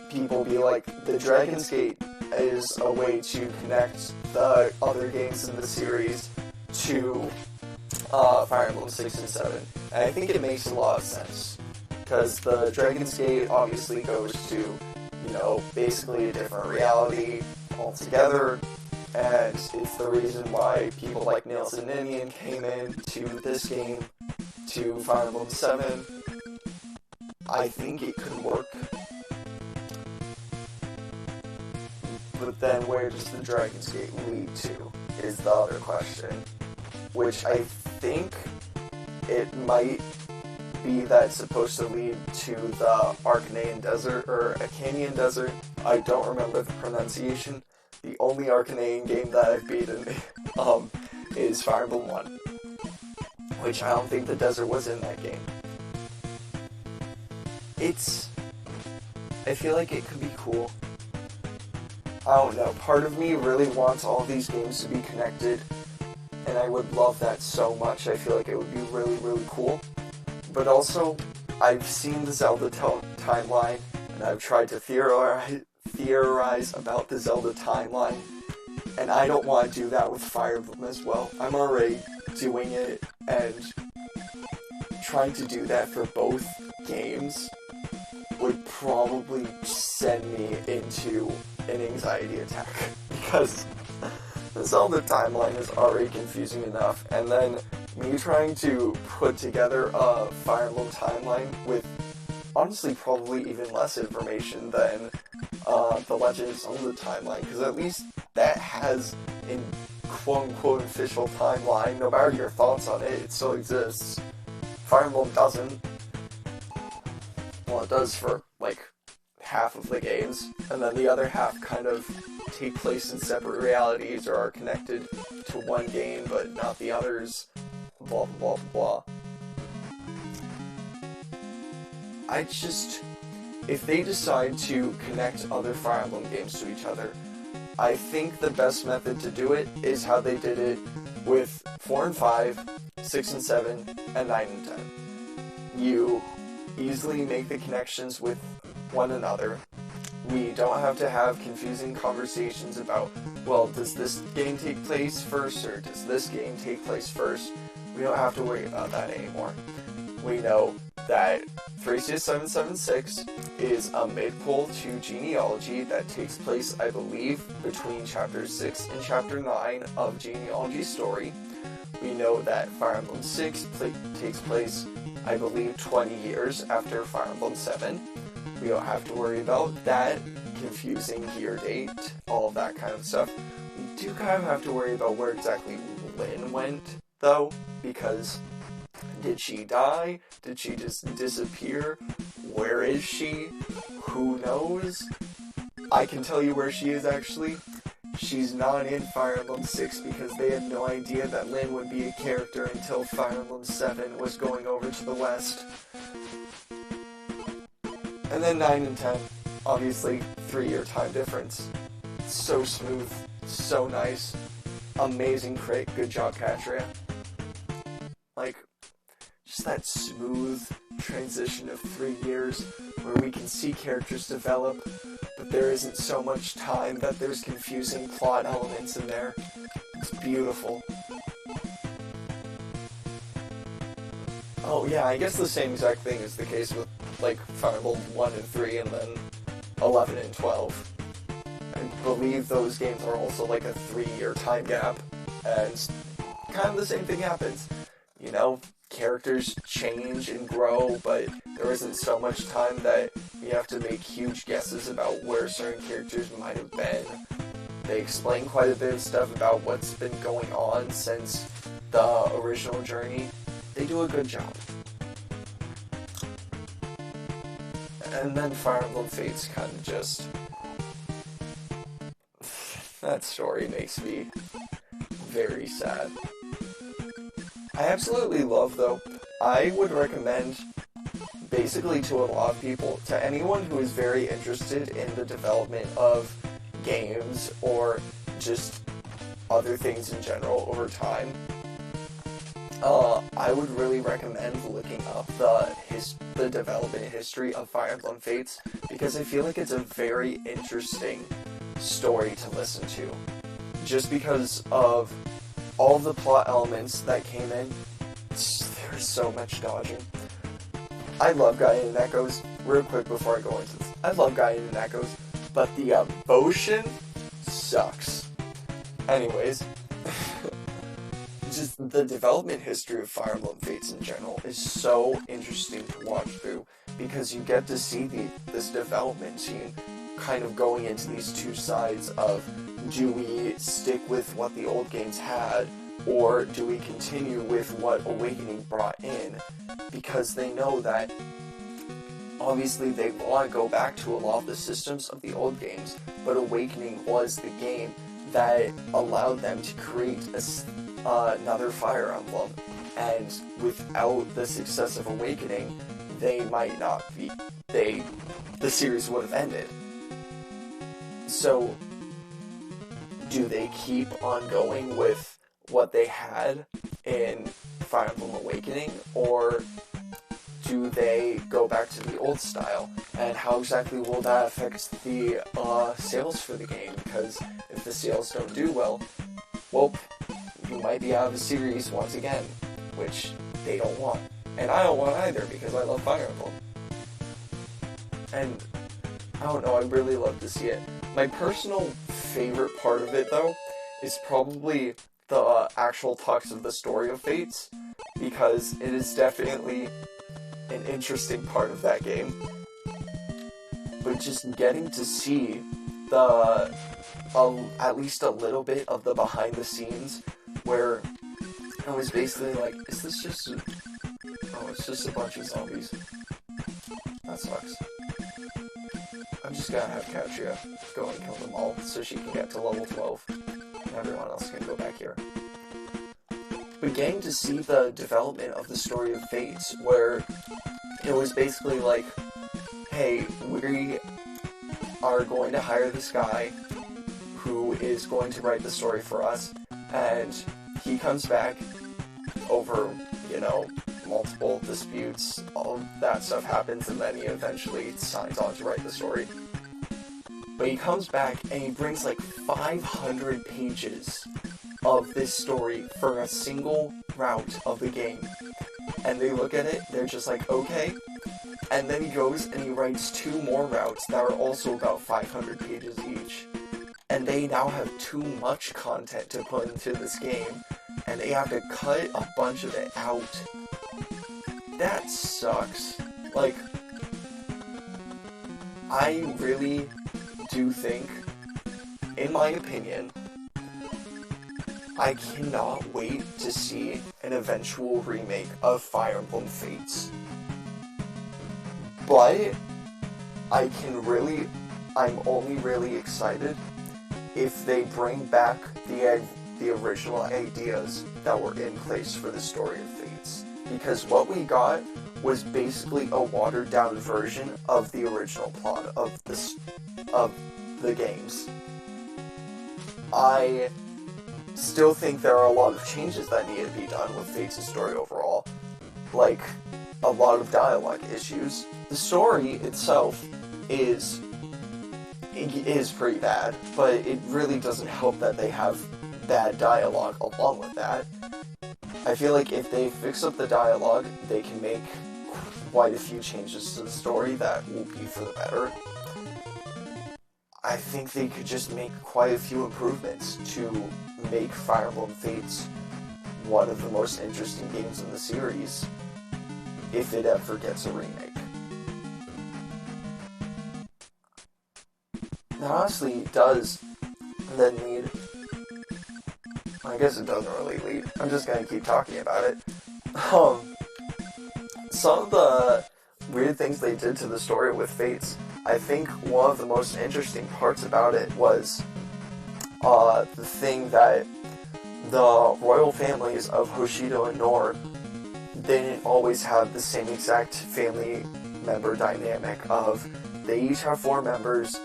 people be like, the Dragon's Gate is a way to connect the other games in the series to Fire Emblem 6 and 7. And I think it makes a lot of sense. Because the Dragon's Gate obviously goes to, you know, basically a different reality altogether. And it's the reason why people like Nielsen Ninian came in to this game, to Fire Emblem 7. I think it could work. But then where does the Dragon's Gate lead to is the other question. Which I think it might be that it's supposed to lead to the Arcanian Desert, or Acanian Desert. I don't remember the pronunciation. The only Arcanian game that I've beaten is Fire Emblem 1. Which I don't think the desert was in that game. I feel like it could be cool. I don't know, part of me really wants all these games to be connected, and I would love that so much. I feel like it would be really, really cool. But also, I've seen the Zelda timeline, and I've tried to theorize about the Zelda timeline, and I don't want to do that with Fire Emblem as well. I'm already doing it, and trying to do that for both games would probably send me into an anxiety attack, because the Zelda timeline is already confusing enough, and then me trying to put together a Fire Emblem timeline with honestly probably even less information than the Legend of Zelda timeline, because at least that has a quote-unquote official timeline. No matter your thoughts on it, it still exists. Fire Emblem doesn't. Well, it does for, like, half of the games, and then the other half kind of take place in separate realities or are connected to one game, but not the others. Blah, blah, blah. If they decide to connect other Fire Emblem games to each other, I think the best method to do it is how they did it with 4 and 5, 6 and 7, and 9 and 10. You easily make the connections with one another. We don't have to have confusing conversations about, well, does this game take place first, or does this game take place first? We don't have to worry about that anymore. We know that Thracia 776 is a mid-pull to Genealogy that takes place, I believe, between Chapter 6 and Chapter 9 of Genealogy's story. We know that Fire Emblem 6 takes place, I believe, 20 years after Fire Emblem 7. We don't have to worry about that confusing year date, all of that kind of stuff. We do kind of have to worry about where exactly Lynn went, though, because did she die? Did she just disappear? Where is she? who knows? I can tell you where she is, actually. She's not in Fire Emblem 6 because they had no idea that Lyn would be a character until Fire Emblem 7 was going over to the West. And then 9 and 10, obviously, 3-year time difference. So smooth, so nice, amazing crit, good job, Katria. Like, just that smooth transition of 3 years where we can see characters develop, but there isn't so much time that there's confusing plot elements in there. It's beautiful. Oh yeah, I guess the same exact thing is the case with, like, Fire Emblem 1 and 3 and then 11 and 12. I believe those games are also like a 3-year time gap, and kind of the same thing happens. You know, characters change and grow, but there isn't so much time that you have to make huge guesses about where certain characters might have been. They explain quite a bit of stuff about what's been going on since the original journey. They do a good job. And then Fire Emblem Fates kind of just... that story makes me very sad. I absolutely love, though, I would recommend, basically to a lot of people, to anyone who is very interested in the development of games or just other things in general over time, I would really recommend looking up the development history of Fire Emblem Fates, because I feel like it's a very interesting story to listen to. Just because of all the plot elements that came in, there's so much dodging. I love Gaia and Echoes, real quick before I go into this, I love Gaia and Echoes, but the emotion sucks. Anyways, just the development history of Fire Emblem Fates in general is so interesting to watch through, because you get to see this development scene kind of going into these two sides of, do we stick with what the old games had, or do we continue with what Awakening brought in? Because they know that obviously they want to go back to a lot of the systems of the old games, but Awakening was the game that allowed them to create another Fire Emblem, and without the success of Awakening, they might not be, the series would have ended. So, do they keep on going with what they had in Fire Emblem Awakening, or do they go back to the old style? And how exactly will that affect the sales for the game? Because if the sales don't do well, you might be out of the series once again, which they don't want. And I don't want either, because I love Fire Emblem. And I don't know, I really love to see it. My personal favorite part of it, though, is probably the actual talks of the story of Fates, because it is definitely an interesting part of that game. But just getting to see at least a little bit of the behind the scenes, where I was basically like, is this just it's just a bunch of zombies. That sucks. I'm just gonna have Katria go and kill them all so she can get to level 12, and everyone else can go back here. But getting to see the development of the story of Fates, where it was basically like, hey, we are going to hire this guy who is going to write the story for us, and he comes back over, multiple disputes, all of that stuff happens, and then he eventually signs on to write the story. But he comes back and he brings like 500 pages of this story for a single route of the game. And they look at it, they're just like, okay. And then he goes and he writes 2 more routes that are also about 500 pages each. And they now have too much content to put into this game, and they have to cut a bunch of it out. That sucks. Like, I really do think, in my opinion, I cannot wait to see an eventual remake of Fire Emblem Fates. But I'm only really excited if they bring back the original ideas that were in place for the story of Fates. Because what we got was basically a watered down version of the original plot of the games. I still think there are a lot of changes that need to be done with Fates' story overall. Like, a lot of dialogue issues. The story itself is pretty bad, but it really doesn't help that they have bad dialogue along with that. I feel like if they fix up the dialogue, they can make quite a few changes to the story that will be for the better. I think they could just make quite a few improvements to make Fire Emblem Fates one of the most interesting games in the series, if it ever gets a remake. That honestly does then lead... I guess it doesn't really lead. I'm just gonna keep talking about it. Some of the weird things they did to the story with Fates, I think one of the most interesting parts about it was the thing that the royal families of Hoshido and Nor didn't always have the same exact family member dynamic of they each have 4 members,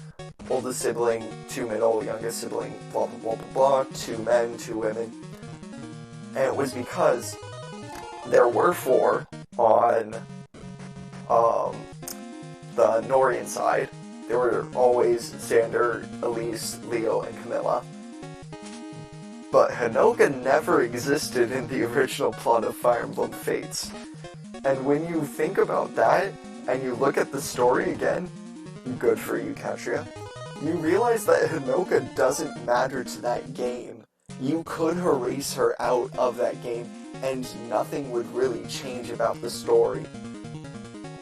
oldest sibling, 2 middle, youngest sibling, blah blah blah blah blah, 2 men, 2 women. And it was because there were 4 on the Norian side. There were always Xander, Elise, Leo, and Camilla. But Hinoka never existed in the original plot of Fire Emblem Fates. And when you think about that, and you look at the story again, good for you, Katria, you realize that Hinoka doesn't matter to that game. You could erase her out of that game, and nothing would really change about the story.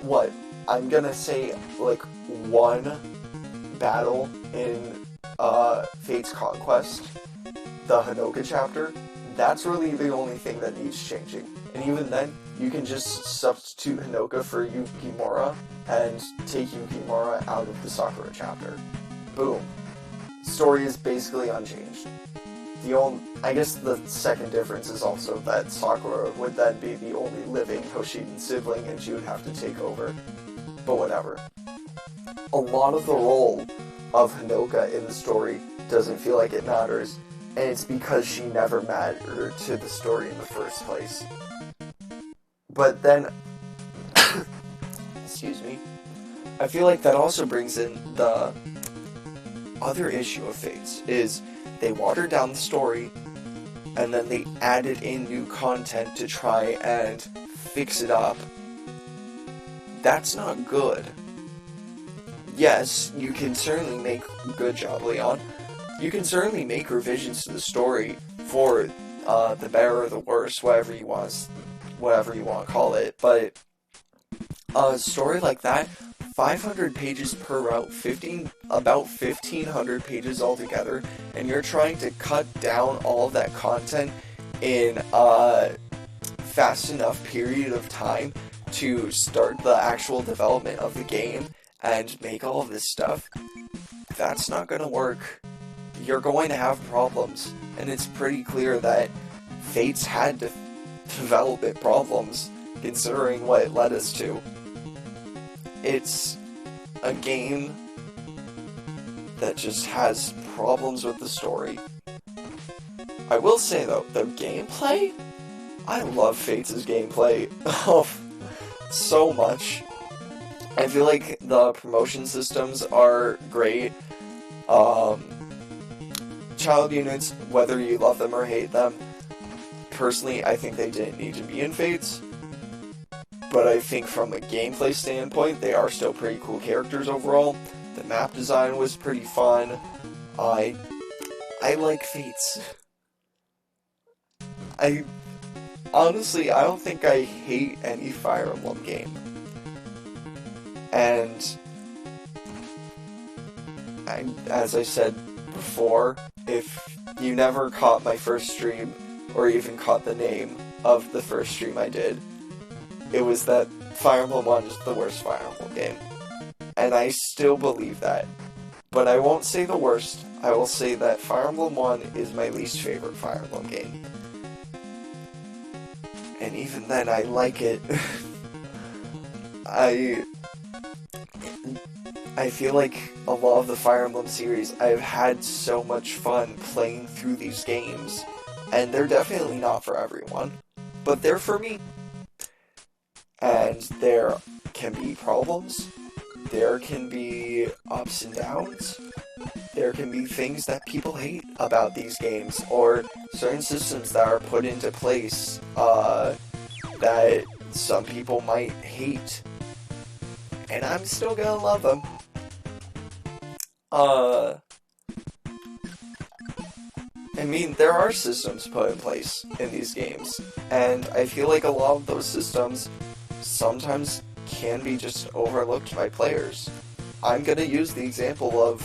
What? I'm gonna say, like, one battle in Fate's Conquest, the Hinoka chapter, that's really the only thing that needs changing. And even then, you can just substitute Hinoka for Yukimura and take Yukimura out of the Sakura chapter. Boom. Story is basically unchanged. I guess the second difference is also that Sakura would then be the only living Hoshidan sibling and she would have to take over. But whatever. A lot of the role of Hinoka in the story doesn't feel like it matters, and it's because she never mattered to the story in the first place. But then, excuse me, I feel like that also brings in the other issue of Fates, is they watered down the story, and then they added in new content to try and fix it up. That's not good. Yes, you can certainly make... Good job, Leon. You can certainly make revisions to the story for the better or the worse, whatever you want to call it, but a story like that, 500 pages per route, about 1,500 pages altogether, and you're trying to cut down all of that content in a fast enough period of time to start the actual development of the game and make all of this stuff, that's not going to work. You're going to have problems, and it's pretty clear that Fates had to develop it problems, considering what it led us to. It's a game that just has problems with the story. I will say though, the gameplay? I love Fates' gameplay so much. I feel like the promotion systems are great. Child units, whether you love them or hate them, personally, I think they didn't need to be in Fates. But I think from a gameplay standpoint, they are still pretty cool characters overall. The map design was pretty fun. I like Fates. Honestly, I don't think I hate any Fire Emblem game. And as I said before, if you never caught my first stream, or even caught the name of the first stream I did, it was that Fire Emblem 1 is the worst Fire Emblem game. and I still believe that. But I won't say the worst. I will say that Fire Emblem 1 is my least favorite Fire Emblem game. And even then, I like it. I feel like a lot of the Fire Emblem series, I've had so much fun playing through these games. And they're definitely not for everyone. But they're for me. And there can be problems. There can be ups and downs. There can be things that people hate about these games, or certain systems that are put into place that some people might hate. And I'm still gonna love them. I mean, there are systems put in place in these games, and I feel like a lot of those systems sometimes can be just overlooked by players. I'm gonna use the example of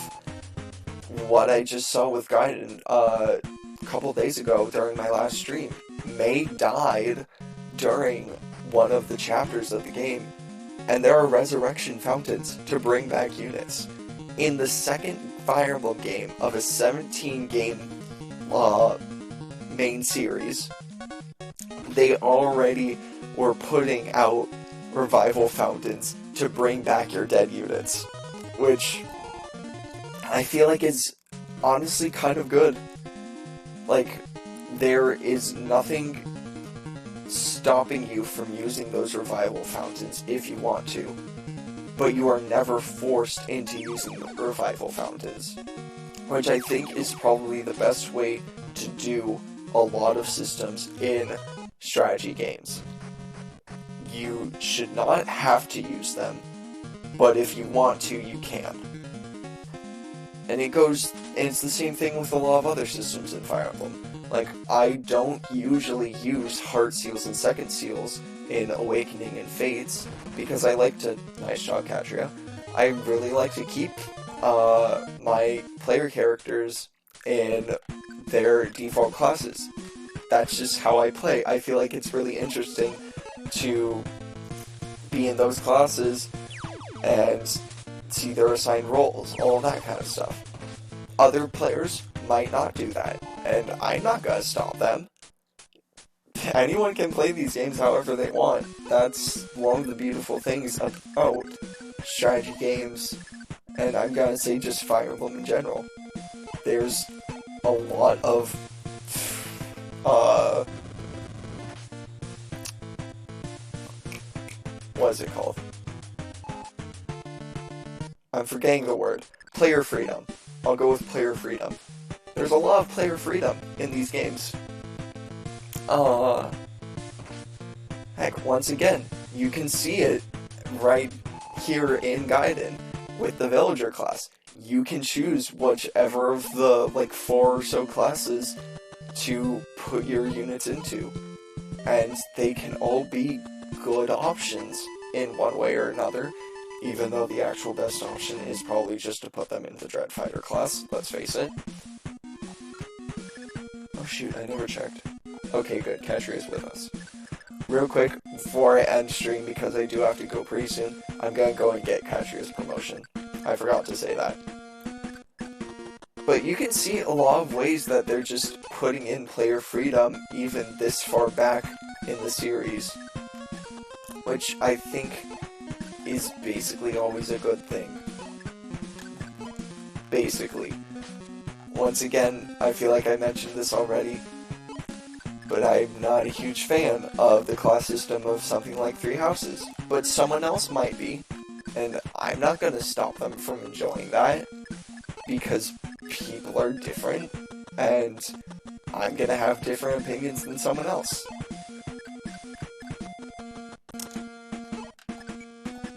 what I just saw with Gaiden a couple days ago during my last stream. May died during one of the chapters of the game, and there are resurrection fountains to bring back units. In the second Fire Emblem game of a 17-game main series, they already were putting out revival fountains to bring back your dead units, which I feel like is honestly kind of good. Like, there is nothing stopping you from using those revival fountains if you want to, but you are never forced into using the revival fountains, which I think is probably the best way to do a lot of systems in strategy games. You should not have to use them, but if you want to, you can. And it's the same thing with a lot of other systems in Fire Emblem. Like, I don't usually use heart seals and second seals in Awakening and Fates, because I like to, nice job, Katria, I really like to keep my player characters in their default classes. That's just how I play. I feel like it's really interesting to be in those classes and see their assigned roles, all that kind of stuff. Other players might not do that, and I'm not gonna stop them. Anyone can play these games however they want. That's one of the beautiful things about strategy games, and I'm gonna say just Fire Emblem in general. There's a lot of what is it called? I'm forgetting the word. Player freedom. I'll go with player freedom. There's a lot of player freedom in these games. Heck, once again, you can see it right here in Gaiden with the villager class. You can choose whichever of the, 4 or so classes to put your units into. And they can all be good options in one way or another, even though the actual best option is probably just to put them in the Dread Fighter class, let's face it. Oh shoot, I never checked. Okay, good, Katria is with us. Real quick, before I end stream, because I do have to go pretty soon, I'm gonna go and get Katria's promotion. I forgot to say that. But you can see a lot of ways that they're just putting in player freedom even this far back in the series, which I think is basically always a good thing. Basically. Once again, I feel like I mentioned this already, but I'm not a huge fan of the class system of something like Three Houses. But someone else might be, and I'm not gonna stop them from enjoying that, because people are different, and I'm gonna have different opinions than someone else.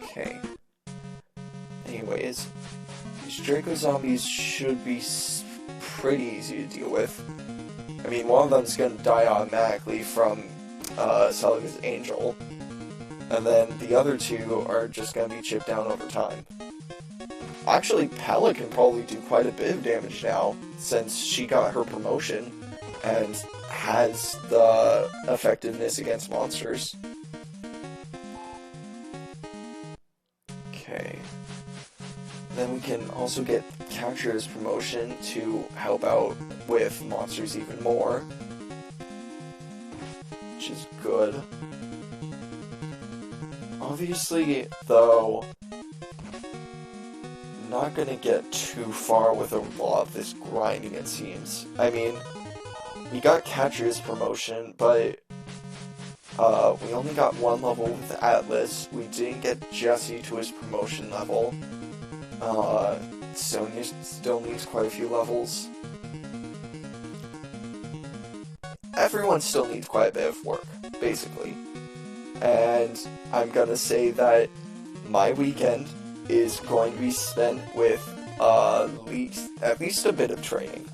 Okay. Anyways, these Draco zombies should be pretty easy to deal with. I mean, one of them's gonna die automatically from Celica's Angel, and then the other two are just gonna be chipped down over time. Actually, Pella can probably do quite a bit of damage now, since she got her promotion and has the effectiveness against monsters. Okay. Then we can also get Catria's promotion to help out with monsters even more, which is good. Obviously, though, not gonna get too far with a lot of this grinding, it seems. I mean, we got Catria's promotion, but we only got one level with Atlas. We didn't get Jesse to his promotion level. Sonya still needs quite a few levels. Everyone still needs quite a bit of work, basically. And I'm gonna say that my weekend is going to be spent with at least a bit of training.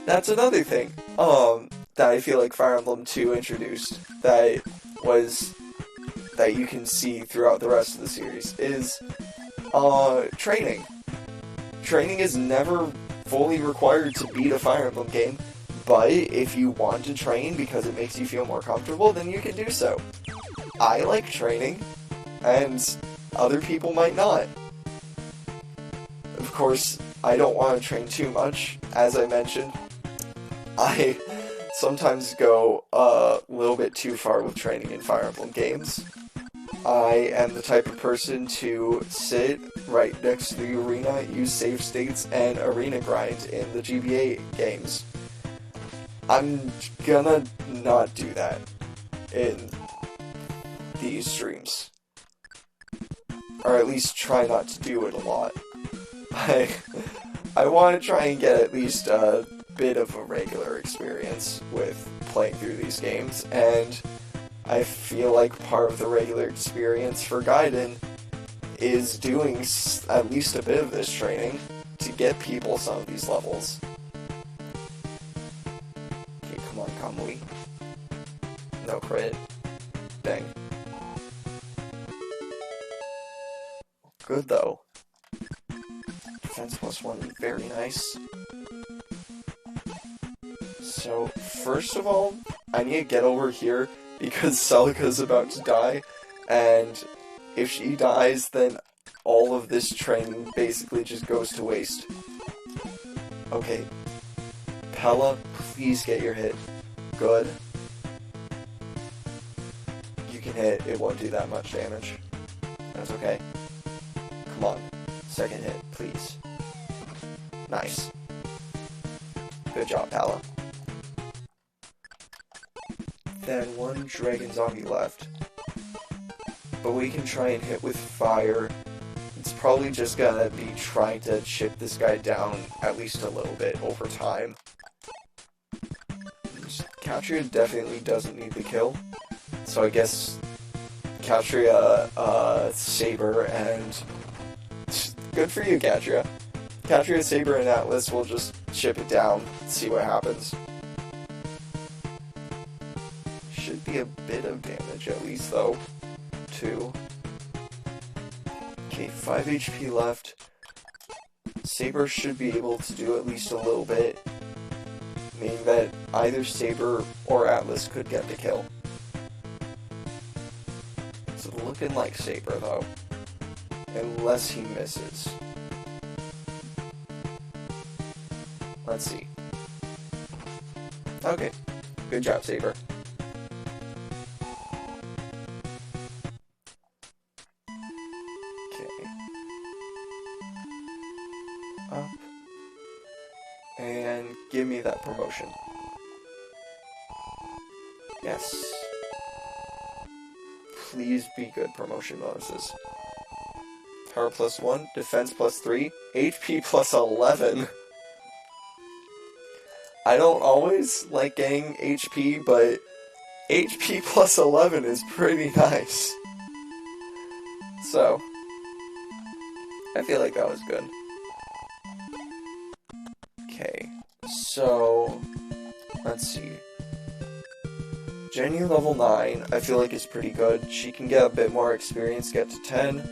That's another thing that I feel like Fire Emblem 2 introduced that you can see throughout the rest of the series is training. Training is never fully required to beat a Fire Emblem game, but if you want to train because it makes you feel more comfortable, then you can do so. I like training, and other people might not. Of course, I don't want to train too much. As I mentioned, I sometimes go a little bit too far with training in Fire Emblem games. I am the type of person to sit right next to the arena, use save states, and arena grind in the GBA games. I'm gonna not do that in these streams. Or at least try not to do it a lot. I want to try and get at least a bit of a regular experience with playing through these games, and I feel like part of the regular experience for Gaiden is doing at least a bit of this training to get people some of these levels. Okay, come on, Kamui. No crit. Dang. Good though. Defense +1, very nice. So, first of all, I need to get over here because Celica's about to die, and if she dies, then all of this training basically just goes to waste. Okay. Pella, please get your hit. Good. You can hit, it won't do that much damage. That's okay. Come on. Second hit, please. Nice. Good job, Palla. Then one dragon zombie left. But we can try and hit with fire. It's probably just gonna be trying to chip this guy down at least a little bit over time. Catria definitely doesn't need the kill. So I guess Catria, Saber, and... Good for you, Catria. Catria, Saber, and Atlas will just chip it down, see what happens. Should be a bit of damage at least, though. 2. Okay, 5 HP left. Saber should be able to do at least a little bit, meaning that either Saber or Atlas could get the kill. It's looking like Saber, though. Unless he misses. Let's see. Okay. Good job, Saber. Okay. Up. And give me that promotion. Yes. Please be good promotion bonuses. Power +1, defense +3, HP +11. I don't always like getting HP, but HP +11 is pretty nice. So, I feel like that was good. Okay, so, let's see. Jenny level 9, I feel like is pretty good. She can get a bit more experience, get to 10.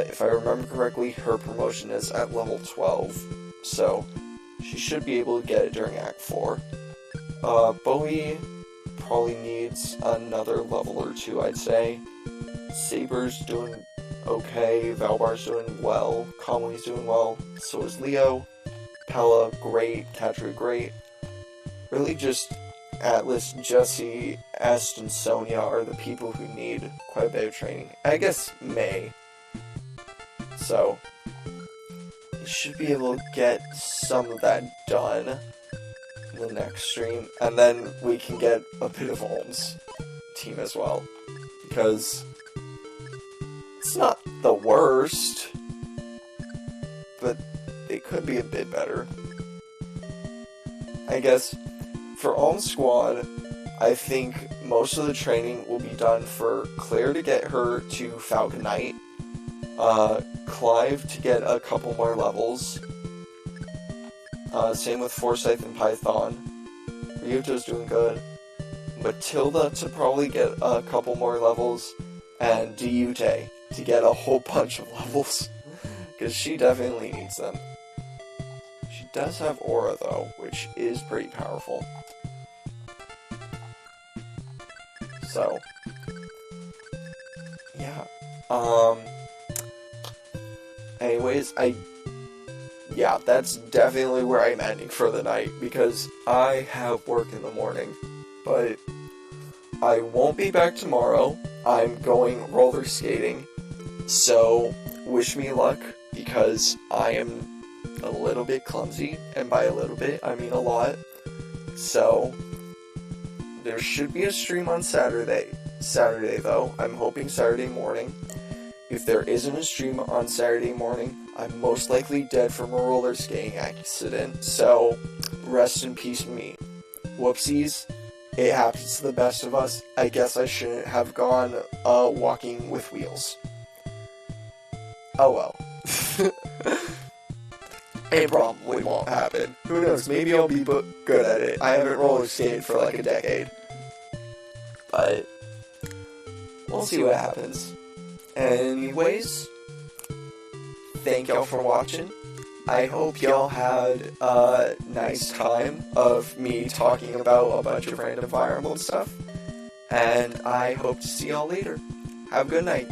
If I remember correctly, her promotion is at level 12, so she should be able to get it during Act 4. Bowie probably needs another level or 2, I'd say. Saber's doing okay. Valbar's doing well. Conway's doing well. So is Leo. Pella, great. Catra, great. Really just Atlas, Jesse, Est, and Sonia are the people who need quite a bit of training. I guess May. So, you should be able to get some of that done in the next stream. And then we can get a bit of Olm's team as well. Because it's not the worst, but they could be a bit better. I guess for Olm's squad, I think most of the training will be done for Claire to get her to Falcon Knight, Clive to get a couple more levels, same with Forsyth and Python. Ryuto's doing good. Matilda to probably get a couple more levels, and Diute to get a whole bunch of levels, because she definitely needs them. She does have Aura though, which is pretty powerful. So, yeah. Anyways, yeah, that's definitely where I'm ending for the night, because I have work in the morning. But I won't be back tomorrow. I'm going roller skating. So, wish me luck, because I am a little bit clumsy, and by a little bit, I mean a lot. So, there should be a stream on Saturday though. I'm hoping Saturday morning. If there isn't a stream on Saturday morning, I'm most likely dead from a roller skating accident, so rest in peace me. Whoopsies. It happens to the best of us. I guess I shouldn't have gone walking with wheels. Oh well. It probably won't happen. Who knows, maybe I'll be good at it. I haven't roller skated for like a decade. But we'll see what happens. Anyways, thank y'all for watching. I hope y'all had a nice time of me talking about a bunch of random Fire Emblem stuff. And I hope to see y'all later. Have a good night.